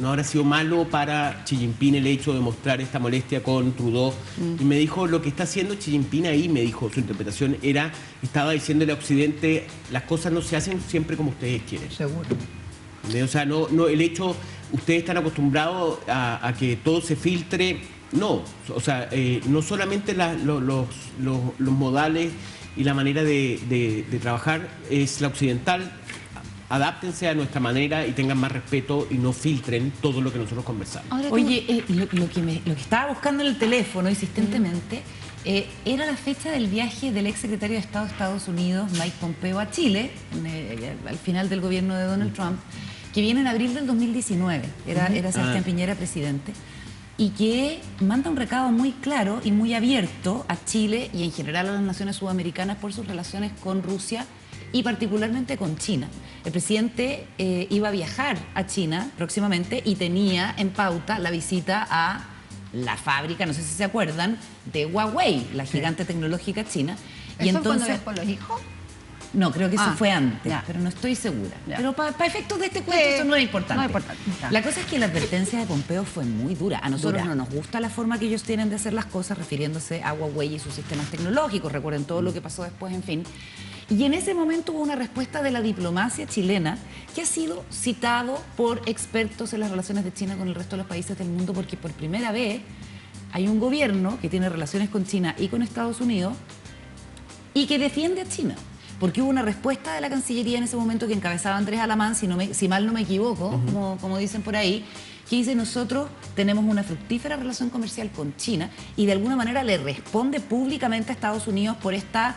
no habrá sido malo para Xi Jinping el hecho de mostrar esta molestia con Trudeau. Y me dijo, lo que está haciendo Xi Jinping ahí, me dijo, su interpretación estaba diciéndole a Occidente, las cosas no se hacen siempre como ustedes quieren. Seguro. O sea, no, el hecho, ustedes están acostumbrados a que todo se filtre, no, o sea, no solamente los modales y la manera de trabajar es la occidental, adáptense a nuestra manera y tengan más respeto y no filtren todo lo que nosotros conversamos. Ahora tú- Oye, lo que estaba buscando en el teléfono insistentemente era la fecha del viaje del ex secretario de Estado de Estados Unidos, Mike Pompeo, a Chile, al final del gobierno de Donald Trump, que viene en abril del 2019. Era Sebastián Piñera presidente. Y que manda un recado muy claro y muy abierto a Chile y en general a las naciones sudamericanas por sus relaciones con Rusia y particularmente con China. El presidente iba a viajar a China próximamente y tenía en pauta la visita a la fábrica, no sé si se acuerdan, de Huawei, la gigante tecnológica china. Y ¿Eso entonces, cuando después los hijos? no, creo que eso Ah, fue antes, ya. pero no estoy segura. Ya. Pero para efectos de este cuento Sí, eso no es importante. no es importante, ya. La cosa es que la advertencia de Pompeo fue muy dura. A nosotros Dura. no nos gusta la forma que ellos tienen de hacer las cosas, refiriéndose a Huawei y sus sistemas tecnológicos. Recuerden todo lo que pasó después, en fin. Y en ese momento hubo una respuesta de la diplomacia chilena que ha sido citado por expertos en las relaciones de China con el resto de los países del mundo, porque por primera vez hay un gobierno que tiene relaciones con China y con Estados Unidos y que defiende a China. Porque hubo una respuesta de la Cancillería en ese momento que encabezaba Andrés Alamán, si mal no me equivoco, como dicen por ahí, que dice: nosotros tenemos una fructífera relación comercial con China y de alguna manera le responde públicamente a Estados Unidos por esta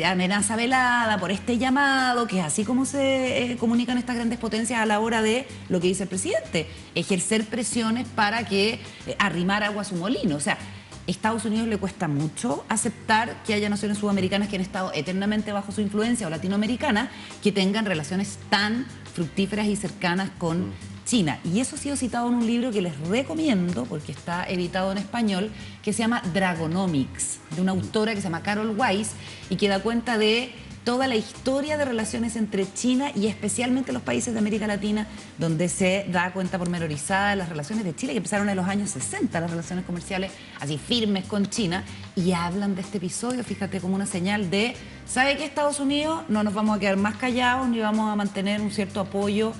amenaza velada, por este llamado, que es así como se comunican estas grandes potencias a la hora de lo que dice el presidente, ejercer presiones para que arrimar agua a su molino. O sea, Estados Unidos le cuesta mucho aceptar que haya naciones sudamericanas que han estado eternamente bajo su influencia, o latinoamericanas, que tengan relaciones tan fructíferas y cercanas con China. Y eso ha sido citado en un libro que les recomiendo, porque está editado en español, que se llama Dragonomics, de una autora que se llama Carol Weiss, y que da cuenta de toda la historia de relaciones entre China y especialmente los países de América Latina, donde se da cuenta pormenorizada de las relaciones de Chile, que empezaron en los años 60, las relaciones comerciales así firmes con China, y hablan de este episodio, fíjate, como una señal de, ¿sabe qué, Estados Unidos? No nos vamos a quedar más callados ni vamos a mantener un cierto apoyo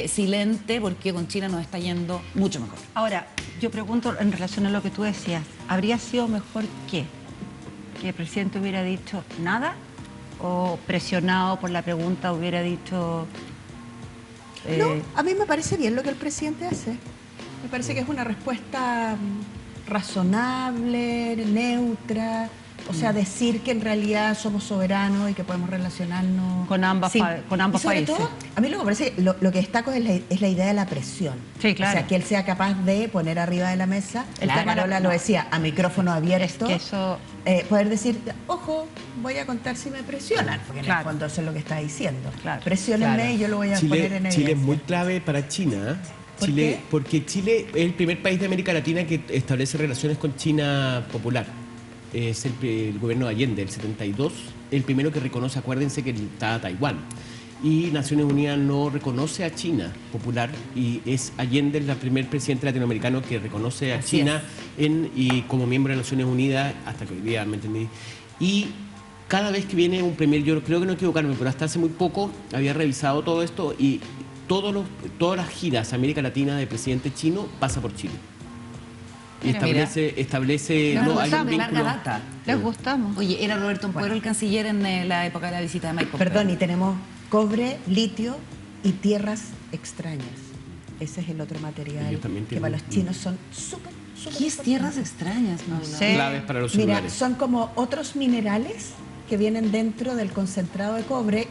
silente, porque con China nos está yendo mucho mejor. Ahora, yo pregunto en relación a lo que tú decías, ¿habría sido mejor que el presidente hubiera dicho nada? ¿O presionado por la pregunta hubiera dicho... No, a mí me parece bien lo que el presidente hace. Me parece que es una respuesta razonable, neutra. O sea, decir que en realidad somos soberanos y que podemos relacionarnos Con ambos sin- países. Y sobre todo, a mí lo que me parece, lo que destaco es la idea de la presión. Sí, claro. O sea, que él sea capaz de poner arriba de la mesa, El tema Carola lo decía, a micrófono abierto, que eso... poder decir, ojo, voy a contar si me presionan, porque en Claro. el fondo eso es lo que está diciendo. Claro. Presionenme Claro. y yo lo voy a poner en evidencia. Chile es muy clave para China. ¿Eh? ¿Por Chile, qué? porque Chile es el primer país de América Latina que establece relaciones con China popular. Es el gobierno de Allende, el 72, el primero que reconoce, acuérdense que está Taiwán. Y Naciones Unidas no reconoce a China popular, y es Allende el primer presidente latinoamericano que reconoce a Así China y como miembro de Naciones Unidas, hasta que hoy día, ¿me entendí? Y cada vez que viene un premier, yo creo que no equivocarme, pero hasta hace muy poco había revisado todo esto, y todas las giras a América Latina de presidente chino pasa por Chile. Y Mira, establece Nos no, hay un gustamos, larga vínculo. data. ¿Les gustamos? Oye, era Roberto Ampuero el canciller en la época de la visita de Mike Pompeo. Perdón, y tenemos cobre, litio y tierras extrañas. Ese es el otro material Ellos también que tienen- para los chinos son súper, súper ¿Qué es tierras importantes. extrañas, Paula? sé. Claves para los Mira, celulares. son como otros minerales que vienen dentro del concentrado de cobre.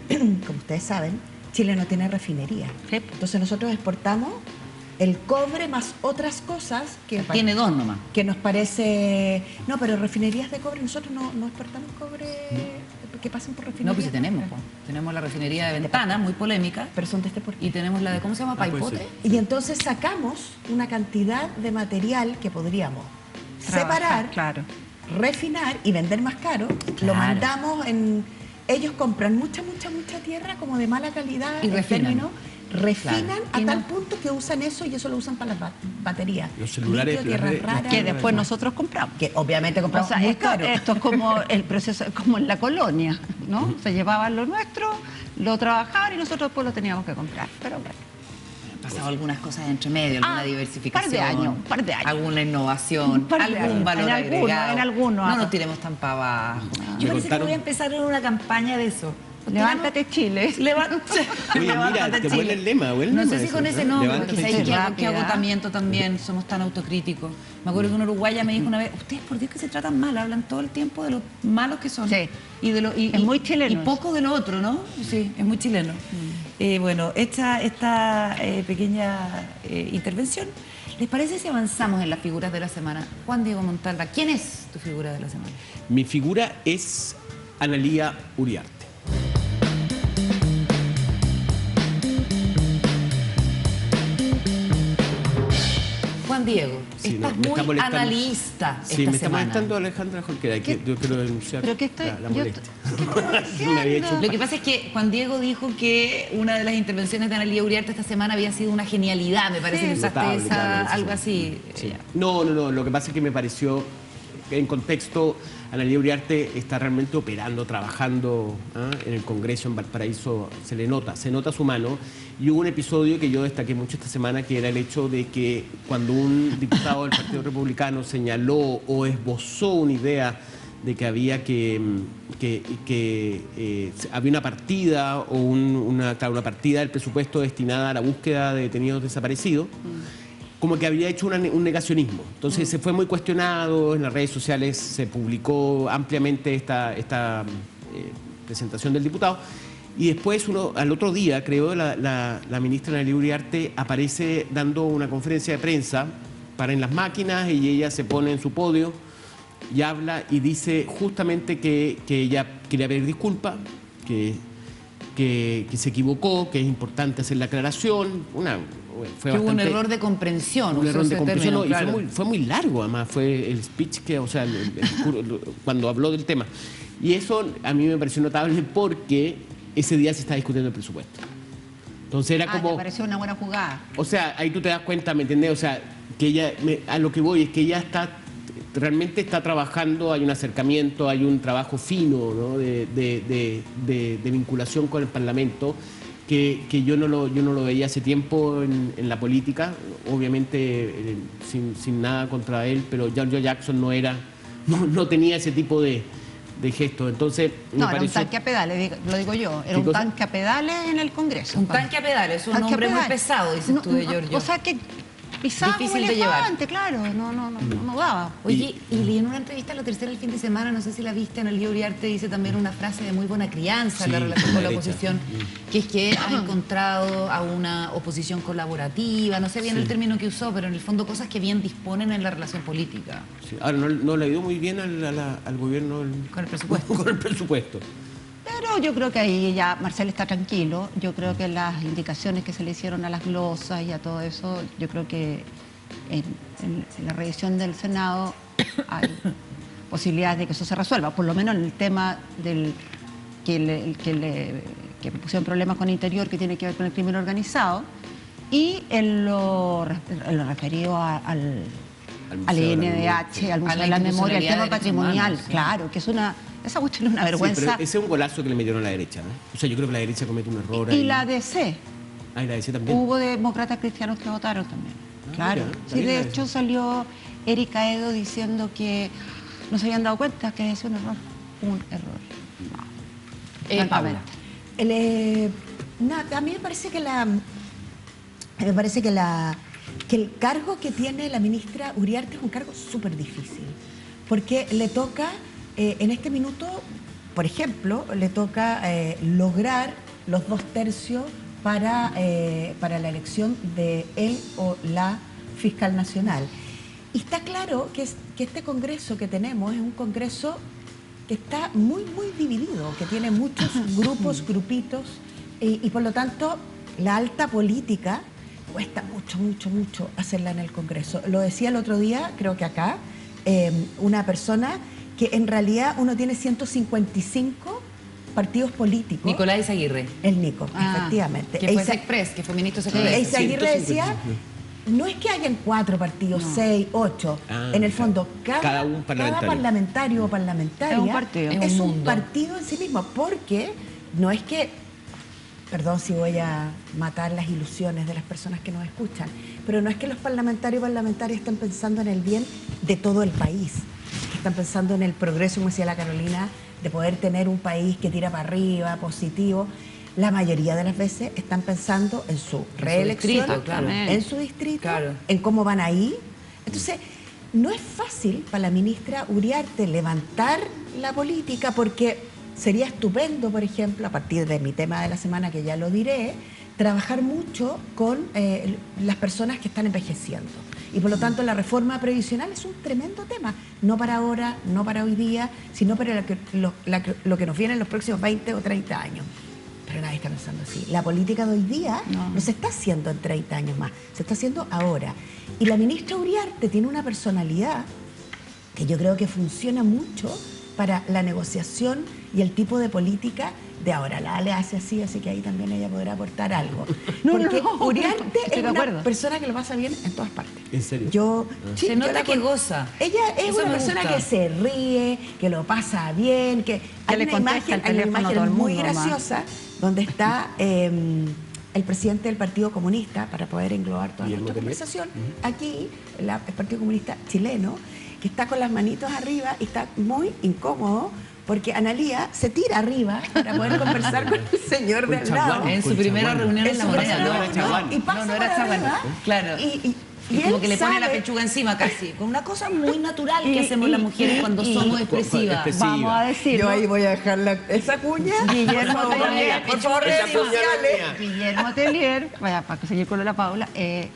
Como ustedes saben, Chile no tiene refinería. Sí. Entonces nosotros exportamos el cobre más otras cosas que, Tiene dos nomás. que nos parece... No, pero refinerías de cobre, nosotros no exportamos cobre que pasen por refinería. No, pues sí tenemos. Po. Tenemos la refinería de Ventana, muy polémica, Pero son de este porqué. y tenemos la de, ¿cómo se llama? puede Paipote. ser. Y entonces sacamos una cantidad de material que podríamos Trabajar, separar, claro. refinar y vender más caro. Lo Claro. mandamos en... Ellos compran mucha tierra como de mala calidad. Y en refinan. términos, refinan Claro. a Y tal no- punto que usan eso y eso lo usan para las baterías. Los celulares, Litio, tierras las raras. Que después nosotros compramos. Que obviamente O compramos sea, muy esto, caro. esto es como el proceso, como en la colonia, ¿no? Se llevaban lo nuestro, lo trabajaban y nosotros después lo teníamos que comprar. Pero bueno. Han pasado algunas cosas entre medio, alguna diversificación. par de años. Alguna innovación, Un par de algún años. valor En alguno, agregado. en alguno. No nos tiremos tan para abajo. Yo Me parece que contaron- voy a empezar en una campaña de eso. Levántate, Chile. Oye, mira, qué buen el lema, No sé si con ese nombre, Levántate, porque Chile. sabes qué Rápida. agotamiento también, somos tan autocríticos. Me acuerdo que una uruguaya me dijo una vez, ustedes por Dios que se tratan mal, hablan todo el tiempo de lo malos que son. Sí. Y de lo, Es muy chileno Y eso. poco de lo otro, ¿no? Sí, es muy chileno. Bueno, esta pequeña intervención, ¿les parece si avanzamos en las figuras de la semana? Juan Diego Montalva, ¿quién es tu figura de la semana? Mi figura es Analía Uriarte. Juan Diego, Sí, estás no, me está muy molestando. analista Sí, esta me está semana. molestando Alejandra Jorquera, que yo quiero denunciar ¿Pero qué estoy- la yo molestia. estoy- Me había hecho- Lo que pasa es que Juan Diego dijo que una de las intervenciones de Analía Uriarte esta semana había sido una genialidad, me parece Sí. que usaste Notable, claro, sí, algo sí. así. Sí. No, lo que pasa es que me pareció, en contexto, Analía Uriarte está realmente operando, trabajando en el Congreso en Valparaíso, se nota su mano. Y hubo un episodio que yo destaqué mucho esta semana, que era el hecho de que cuando un diputado del Partido Republicano señaló o esbozó una idea de que había había una partida o una partida del presupuesto destinada a la búsqueda de detenidos desaparecidos, como que había hecho un negacionismo. Entonces se fue muy cuestionado, en las redes sociales se publicó ampliamente esta presentación del diputado. Y después, al otro día, creo, la ministra Analía Uriarte aparece dando una conferencia de prensa para en las máquinas, y ella se pone en su podio y habla y dice justamente que ella quería pedir disculpas, que se equivocó, que es importante hacer la aclaración. Fue Que hubo un bastante- error de comprensión. un usó error de ese comprensión, término, y claro. fue muy largo, además, fue el speech que, o sea, el discurso, cuando habló del tema. Y eso a mí me pareció notable porque ese día se está discutiendo el presupuesto. Entonces era ¿te como, pareció una buena jugada? o sea, ahí tú te das cuenta, ¿me entendés? O sea, que ella, a lo que voy es que ella realmente está trabajando, hay un acercamiento, hay un trabajo fino, ¿no? de vinculación con el Parlamento, que yo no lo veía hace tiempo en la política, obviamente sin nada contra él, pero Giorgio Jackson no tenía ese tipo de gestos. Entonces, me No, era un pareció... tanque a pedales, lo digo yo. Era ¿Qué un cosa? tanque a pedales en el Congreso. Un tanque a pedales, un Tanque a hombre muy pedales. pesado, dices tú de Giorgio. O sea que pisaba como Difícil de llevar. elefante, claro, no daba. Oye, y leí en una entrevista a La Tercera el fin de semana, no sé si la viste, Analía Uriarte dice también una frase de muy buena crianza en la Sí, relación con la derecha. oposición, que es que ha encontrado a una oposición colaborativa, no sé bien el término que usó, pero en el fondo cosas que bien disponen en la relación política. Sí. Ahora, no le ha ido muy bien al gobierno Con el presupuesto. con el presupuesto. Pero yo creo que ahí ya Marcel está tranquilo. Yo creo que las indicaciones que se le hicieron a las glosas y a todo eso, yo creo que en la revisión del Senado hay posibilidades de que eso se resuelva, por lo menos en el tema del que me pusieron problemas con Interior, que tiene que ver con el crimen organizado, y en lo referido al Museo de la INDH, al Museo A la de la Memoria, al institucionalidad tema de derechos patrimonial, humanos, sí. claro, que es esa cuestión es una vergüenza. Sí, pero ese es un golazo que le metieron a la derecha, ¿no? O sea, yo creo que la derecha comete un error Y ahí. la DC, Ah, y la DC también. hubo demócratas cristianos que votaron también. Claro. mira, está Sí, bien de la hecho DC. salió Erika Edo diciendo que no se habían dado cuenta que es un error. Un error. No. Paula. A mí me parece que el cargo que tiene la ministra Uriarte es un cargo súper difícil, porque le toca, en este minuto, por ejemplo, le toca lograr los 2/3 para la elección de él o la fiscal nacional. Y está claro que este Congreso que tenemos es un Congreso que está muy, muy dividido, que tiene muchos grupos, grupitos, y por lo tanto la alta política cuesta mucho hacerla en el Congreso. Lo decía el otro día, creo que acá, una persona que en realidad uno tiene 155 partidos políticos. Nicolás Izaguirre, El Nico, Ah, efectivamente. que fue Isa- Sexpress, que fue ministro de Sí, Sexpress. Izaguirre decía, no es que hayan 4 partidos, 6, 8. Ah, en el claro. fondo, Cada un parlamentario. parlamentario o parlamentaria Es un partido. es Es un un mundo. partido en sí mismo, porque no es que, perdón si voy a matar las ilusiones de las personas que nos escuchan, pero no es que los parlamentarios estén pensando en el bien de todo el país, que están pensando en el progreso, como decía la Carolina, de poder tener un país que tira para arriba, positivo, la mayoría de las veces están pensando en su reelección, distrito, claro. en su distrito, Claro. en cómo van ahí. Entonces, no es fácil para la ministra Uriarte levantar la política, porque sería estupendo, por ejemplo, a partir de mi tema de la semana, que ya lo diré, trabajar mucho con las personas que están envejeciendo. Y por lo tanto la reforma previsional es un tremendo tema, no para ahora, no para hoy día, sino para lo que nos viene en los próximos 20 o 30 años. Pero nadie está pensando así. La política de hoy día no se está haciendo en 30 años más, se está haciendo ahora. Y la ministra Uriarte tiene una personalidad que yo creo que funciona mucho para la negociación y el tipo de política de ahora. La Ale hace así, así que ahí también ella podrá aportar algo. Porque Uriarte estoy es de una acuerdo. persona que lo pasa bien en todas partes. ¿En serio? Se nota que goza. Ella es Eso una me persona gusta. que se ríe, que lo pasa bien, que hay le una contesta imagen, el hay una teléfono a todo imagen el muy mundo, mamá. graciosa donde está el presidente del Partido Comunista, para poder englobar toda Guillermo nuestra Tellier. conversación, aquí el Partido Comunista chileno, que está con las manitos arriba y está muy incómodo porque Analía se tira arriba para poder conversar con el señor de Con al lado. Chaguán. En su Con primera Chaguán. reunión en En la su moneda, primera ¿no? reunión, Chaguán. y pasa no era por Chaguán. arriba, Claro. y Y como él que le pone la sabe- pechuga encima casi, con una cosa muy natural que hacemos las mujeres cuando somos expresivas. expresivas. Vamos a decirlo. Yo ahí voy a dejar esa cuña. Guillermo Por favor, Tellier, por favor, Esa redes cuña no es sociales. mía. Guillermo Tellier, vaya, para seguir con lo de la Paula,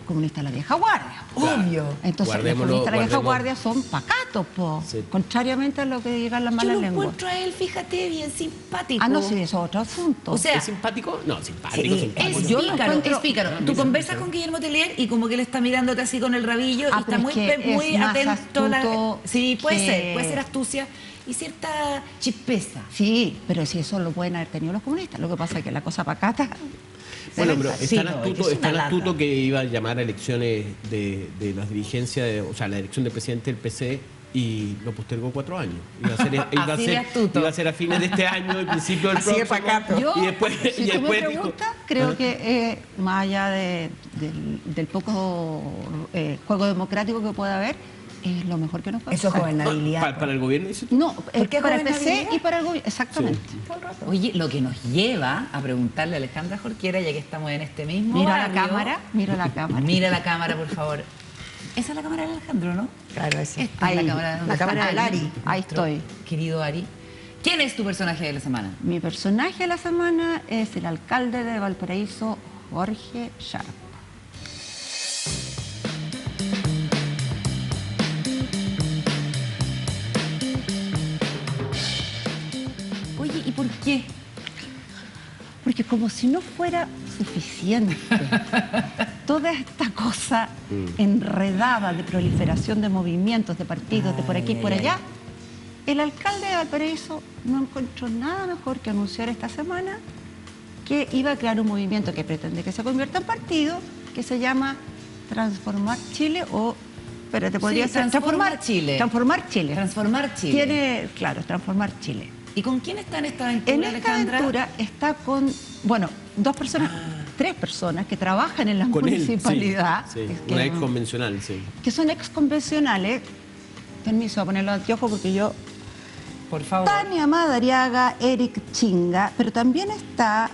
comunista de la vieja guardia. Obvio. Entonces, los Guardémoslo, comunistas de la vieja guardemos. guardia son pacatos, po. Sí. Contrariamente a lo que digan las Yo malas lo lenguas. encuentro a él, fíjate, bien simpático. Ah, no, sí, eso es otro asunto. O sea, ¿Es simpático? No, simpático, Sí, simpático. es yo lo pícaro, encuentro- es pícaro. Tú conversas con Guillermo Tellier y como que él está mirándote así con el rabillo Ah, y pero está muy, es que muy es más atento a la... astuto Sí, puede que- ser astucia y cierta chispeza. Sí, pero si eso lo pueden haber tenido los comunistas. Lo que pasa es que la cosa pacata. Bueno, pero Sí, es tan no, astuto, es que es es tan una astuto lata. que iba a llamar a elecciones de las dirigencias, o sea, la elección del presidente del PC y lo postergó 4 años. Iba a ser, Así de astuto. iba a ser a fines de este año, al principio del Así de próximo. pacato. Yo, y después, si y tú después me dijo- preguntas, creo que más allá del poco juego democrático que pueda haber, es lo mejor que nos puede Eso es pasar. gobernabilidad. para el gobierno, dice tú. No, Porque es para el PC gobernabilidad. y para el gobierno. Exactamente. Oye, lo que nos lleva a preguntarle a Alejandra Jorquera, ya que estamos en este mismo Mira la barrio. cámara, mira la cámara. Mira la cámara, por favor. Esa es la cámara de Alejandro, ¿no? Claro, eso. Esta es Ahí, la cámara, la cámara del Ari. Ahí estoy. Querido Ari. ¿Quién es tu personaje de la semana? Mi personaje de la semana es el alcalde de Valparaíso, Jorge Sharp. Oye, ¿y por qué? Porque como si no fuera suficiente toda esta cosa enredada de proliferación de movimientos, de partidos, de por aquí y por allá, el alcalde de Valparaíso no encontró nada mejor que anunciar esta semana que iba a crear un movimiento que pretende que se convierta en partido, que se llama Transformar Chile o... Espérate, podría Sí, ser Transformar Chile. Transformar Chile. Transformar Chile. Tiene, claro, Transformar Chile. ¿Y con quién está en esta aventura, En esta Alejandra? aventura está con, bueno, 2 personas, 3 personas que trabajan en la Con él, municipalidad, sí, sí, que, una ex convencional, sí. que son ex convencionales. Permiso a poner los anteojos porque yo... Por favor. Tania Madariaga, Eric Chinga, pero también está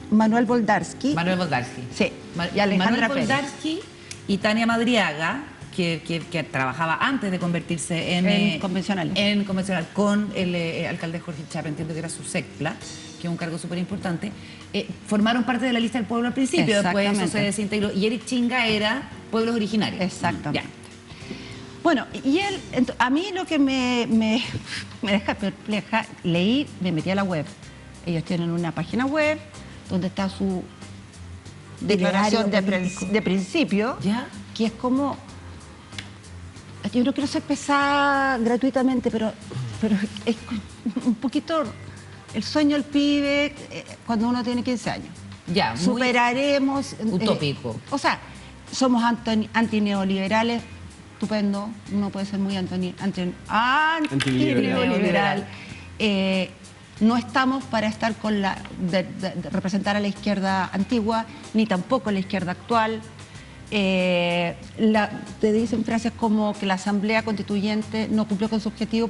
Manuel Boldarsky. Manuel Boldarsky. Sí, Ma- y Alejandra Manuel Pérez. Boldarsky y Tania Madriaga, que trabajaba antes de convertirse En convencionales. en convencional con el alcalde Jorge Sharp, entiendo que era su SECPLA, que es un cargo súper importante, formaron parte de la lista del pueblo al principio, después eso se Exactamente. desintegró. Y Eric Chinga era pueblos originarios. Exactamente. Ya. Bueno, y él, a mí lo que me deja perpleja, leí, me metí a la web. Ellos tienen una página web donde está su declaración Itinerario político. de principio, ¿Ya? que es como, yo no quiero ser pesada gratuitamente, pero es un poquito el sueño del pibe cuando uno tiene 15 años. Ya, muy Superaremos. utópico. O sea, somos antineoliberales, estupendo, uno puede ser muy antiliberal. No estamos para estar con de representar a la izquierda antigua, ni tampoco a la izquierda actual. te dicen frases como que la Asamblea Constituyente no cumplió con su objetivo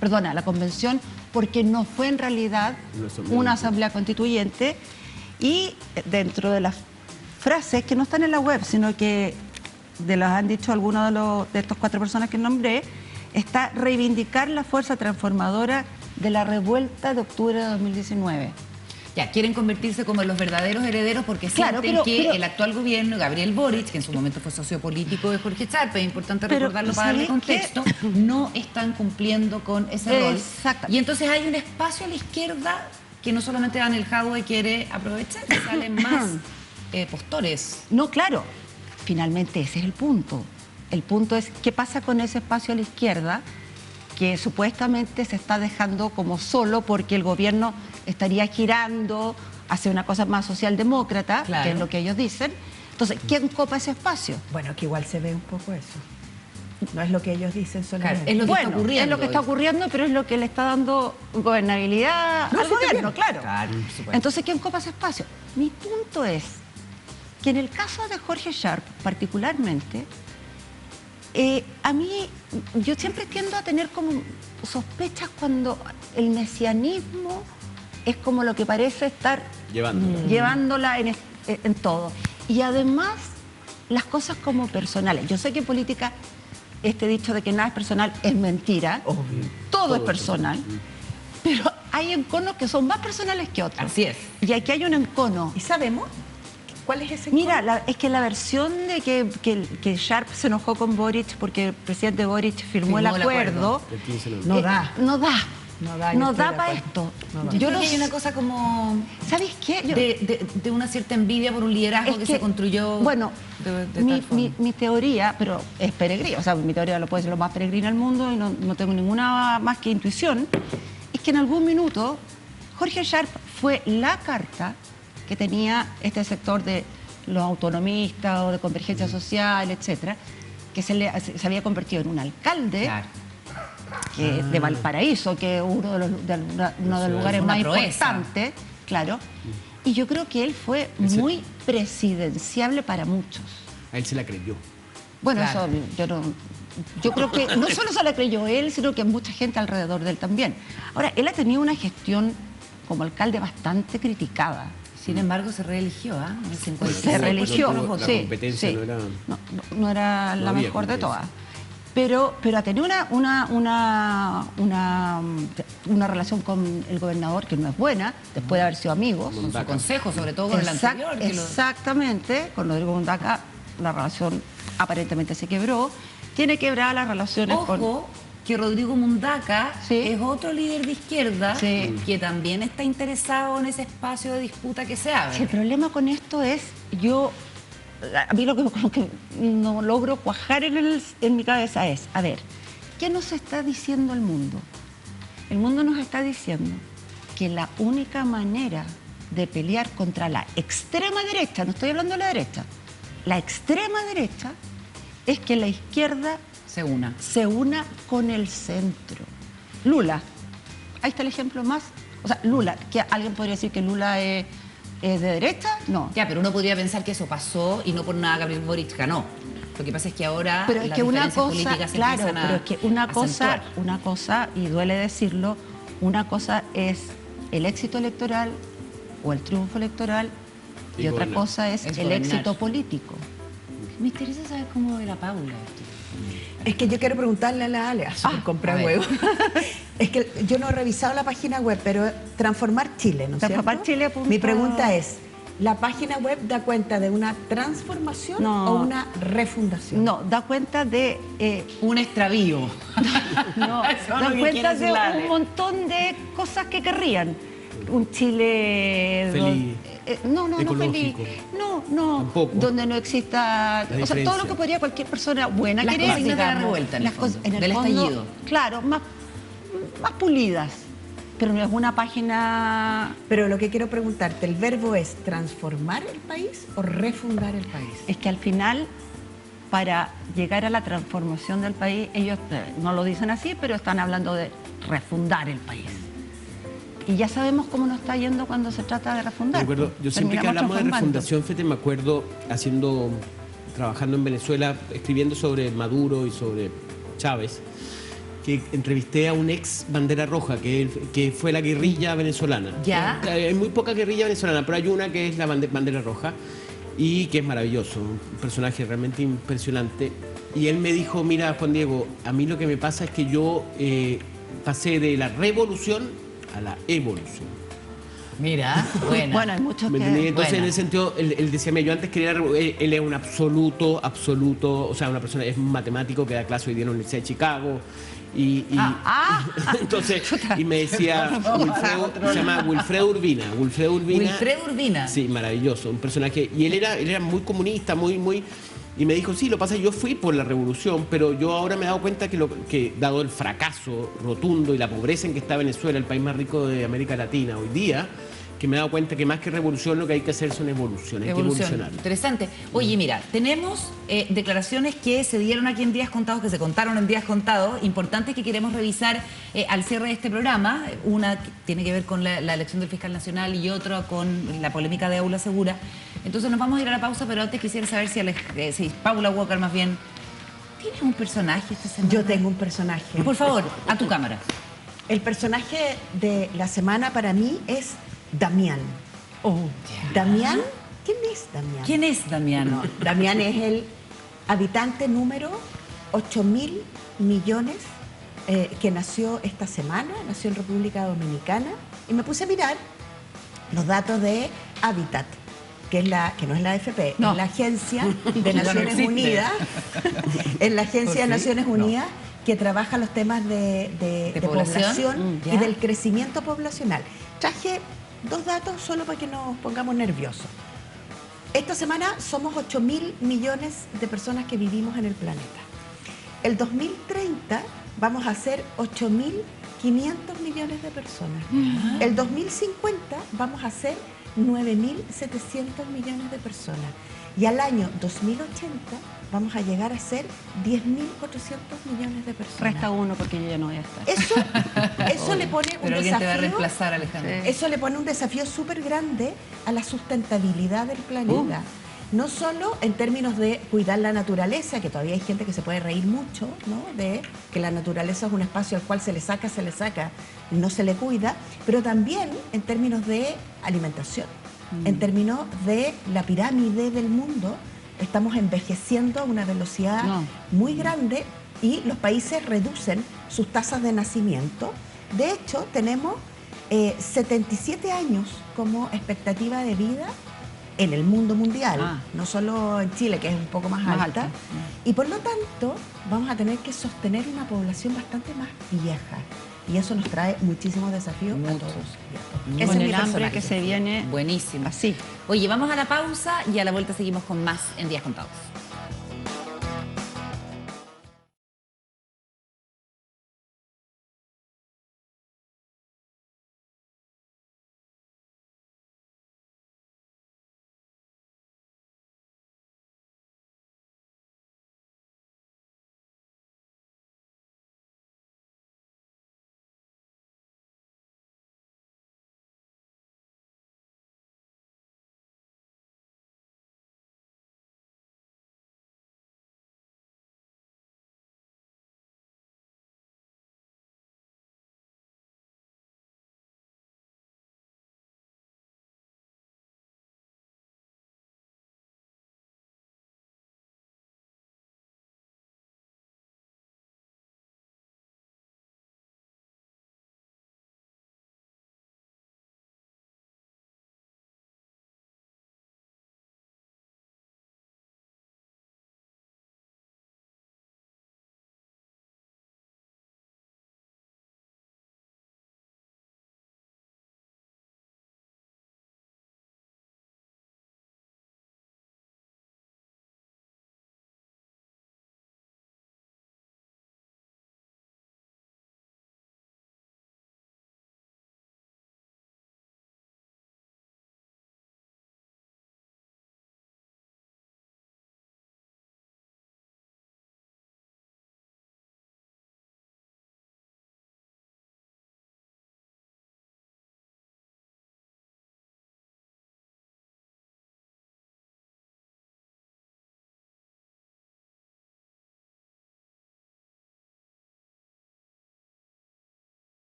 la Convención, porque no fue en realidad una Asamblea Constituyente. Y dentro de las frases que no están en la web, sino que las han dicho algunos de estos 4 personas que nombré, está reivindicar la fuerza transformadora de la revuelta de octubre de 2019. Ya, quieren convertirse como los verdaderos herederos porque Claro, sienten que pero- el actual gobierno, Gabriel Boric, que en su momento fue socio político de Jorge Sharp, es importante recordarlo para darle ¿sabes qué? contexto, no están cumpliendo con ese rol. Exactamente. Y entonces hay un espacio a la izquierda que no solamente Daniel Jadwe quiere aprovechar, que salen más postores. No, claro, finalmente ese es el punto. El punto es qué pasa con ese espacio a la izquierda que supuestamente se está dejando como solo porque el gobierno estaría girando hacia una cosa más socialdemócrata, Claro. que es lo que ellos dicen. Entonces, ¿quién copa ese espacio? Bueno, que igual se ve un poco eso. No es lo que ellos dicen solamente. Claro, es lo que está ocurriendo. Es lo que está ocurriendo, pero es lo que le está dando gobernabilidad No, al sí, está gobierno, bien. claro. Claro, por supuesto. Entonces, ¿quién copa ese espacio? Mi punto es que en el caso de Jorge Sharp, particularmente, a mí, yo siempre tiendo a tener como sospechas cuando el mesianismo es como lo que parece estar llevándola en todo. Y además, las cosas como personales. Yo sé que en política este dicho de que nada es personal es mentira. Todo es personal. Pero hay enconos que son más personales que otros. Así es. Y aquí hay un encono. ¿Y sabemos cuál es ese? Mira, es que la versión de que Sharp se enojó con Boric porque el presidente Boric firmó el acuerdo, No da. no da. No da, yo No estoy da de para acuerdo. esto. No da. Yo creo no que hay sé- una cosa como ¿Sabes qué? de una cierta envidia por un liderazgo que se construyó Bueno, de mi, tal forma. mi teoría, pero es peregrina, o sea, mi teoría lo puede ser lo más peregrina del mundo y no tengo ninguna más que intuición, es que en algún minuto Jorge Sharp fue la carta que tenía este sector de los autonomistas o de convergencia social, etcétera, que se había convertido en un alcalde Claro. de Valparaíso, que es uno de los lugares una más proeza. importantes, claro. Y yo creo que él fue muy presidenciable para muchos. A él se la creyó. Bueno, Claro. eso yo creo que no solo se la creyó él, sino que mucha gente alrededor de él también. Ahora, él ha tenido una gestión como alcalde bastante criticada. Sin embargo, se reeligió, ¿ah? En el 56%. Se reeligió, no tuvo- la sí, competencia sí. no era- No era no la había mejor de competencia. todas. Pero ha tenido una relación con el gobernador que no es buena, después de haber sido amigos. Con su consejo, sobre todo con el anterior. que lo- Exactamente, con Rodrigo Mundaca la relación aparentemente se quebró. Tiene quebradas las relaciones con... Ojo, que Rodrigo Mundaca Sí. es otro líder de izquierda Sí. que también está interesado en ese espacio de disputa que se abre. Sí, el problema con esto es, a mí lo que no logro cuajar en mi cabeza es, a ver, ¿qué nos está diciendo el mundo? El mundo nos está diciendo que la única manera de pelear contra la extrema derecha, no estoy hablando de la derecha, la extrema derecha es que la izquierda se una con el centro. Lula, ahí está el ejemplo más. O sea, Lula, que alguien podría decir que Lula es de derecha, no. Ya, pero uno podría pensar que eso pasó y no por nada Gabriel Boric ganó. Lo que pasa es que ahora Pero es las que una diferencias cosa, políticas se claro, empiezan a pero es que acentuar. una cosa, y duele decirlo, una cosa es el éxito electoral o el triunfo electoral y, Y otra gobernar. cosa es Es el gobernar. éxito político. Me interesa saber cómo ve la Paula esto. Es que yo quiero preguntarle a la Ale, a comprar a ver. huevos. Es que yo no he revisado la página web, pero Transformar Chile, ¿no es Transformar cierto? Chile. Mi pregunta es, ¿la página web da cuenta de una transformación No. o una refundación? No, da cuenta de... Un extravío. no, Eso es da lo que cuenta quiere decir de la Ale. un montón de cosas que querrían. Un Chile... Feliz. No feliz. Ecológico. No. Tampoco. Donde no exista... O sea, todo diferencia. lo que podría cualquier persona buena Las querer, consignas de la digamos. revuelta, en el Las cosas- fondo, en el del fondo, estallido. Claro, más pulidas. Pero no es una página... Pero lo que quiero preguntarte, ¿el verbo es transformar el país o refundar el país? Es que al final, para llegar a la transformación del país, ellos no lo dicen así, pero están hablando de refundar el país. Y ya sabemos cómo nos está yendo cuando se trata de refundar. Me acuerdo, yo siempre que Terminamos hablamos de transformando. refundación, Fete, me acuerdo trabajando en Venezuela, escribiendo sobre Maduro y sobre Chávez, que entrevisté a un ex bandera roja, que fue la guerrilla venezolana. Ya. Hay muy poca guerrilla venezolana, pero hay una que es la bandera roja y que es maravilloso, un personaje realmente impresionante. Y él me dijo, mira, Juan Diego, a mí lo que me pasa es que yo pasé de la revolución a la evolución. Mira, buena. Bueno, hay muchos ¿Me que... entendí? Entonces, Buena. en ese sentido, él decía, mira, yo antes quería él es un absoluto, o sea, una persona, es un matemático que da clase hoy día en la Universidad de Chicago. Entonces, y me decía, se llama Wilfredo Urbina. Wilfredo Urbina. Sí, maravilloso, un personaje. Y él era muy comunista, muy. Y me dijo, sí, lo que pasa es que yo fui por la revolución, pero yo ahora me he dado cuenta que dado el fracaso rotundo y la pobreza en que está Venezuela, el país más rico de América Latina hoy día, que me he dado cuenta que más que revolución lo que hay que hacer son evoluciones, hay que evolucionar. Interesante. Oye, mira, tenemos declaraciones que se dieron aquí en Días Contados, que se contaron en Días Contados, importantes que queremos revisar al cierre de este programa. Una que tiene que ver con la elección del fiscal nacional y otra con la polémica de Aula Segura. Entonces nos vamos a ir a la pausa, pero antes quisiera saber si Paula Walker más bien, ¿tienes un personaje esta semana? Yo tengo un personaje. Por favor, a tu cámara. El personaje de la semana para mí es Damián. Damián, ¿quién es Damián? ¿Quién es Damián? Damián es el habitante número 8.000 millones que nació esta semana, nació en República Dominicana, y me puse a mirar los datos de Habitat, que no es la AFP, No. es la Agencia de No Naciones existe. Unidas, es la Agencia de ¿Sí? Naciones Unidas que trabaja los temas de población? población Ya. y del crecimiento poblacional. Traje 2 datos solo para que nos pongamos nerviosos. Esta semana somos 8.000 millones de personas que vivimos en el planeta. El 2030 vamos a ser 8.500 millones de personas. El 2050 vamos a ser 9.700 millones de personas. Y al año 2080 vamos a llegar a ser 10.400 millones de personas. Resta uno porque yo ya no voy a estar. Eso le pone un Pero alguien te va a desafío. reemplazar, Alejandro. Sí. Eso le pone un desafío súper grande a la sustentabilidad del planeta. No solo en términos de cuidar la naturaleza, que todavía hay gente que se puede reír mucho, ¿no? De que la naturaleza es un espacio al cual se le saca, no se le cuida, pero también en términos de alimentación, en términos de la pirámide del mundo. Estamos envejeciendo a una velocidad muy grande y los países reducen sus tasas de nacimiento. De hecho, tenemos 77 años como expectativa de vida en el mundo mundial, no solo en Chile, que es un poco más alta. Y por lo tanto, vamos a tener que sostener una población bastante más vieja. Y eso nos trae muchísimos desafíos a todos. Ese Con es mi el hambre personaje. que se viene Buenísimo. así. Oye, vamos a la pausa y a la vuelta seguimos con más en Días Contados.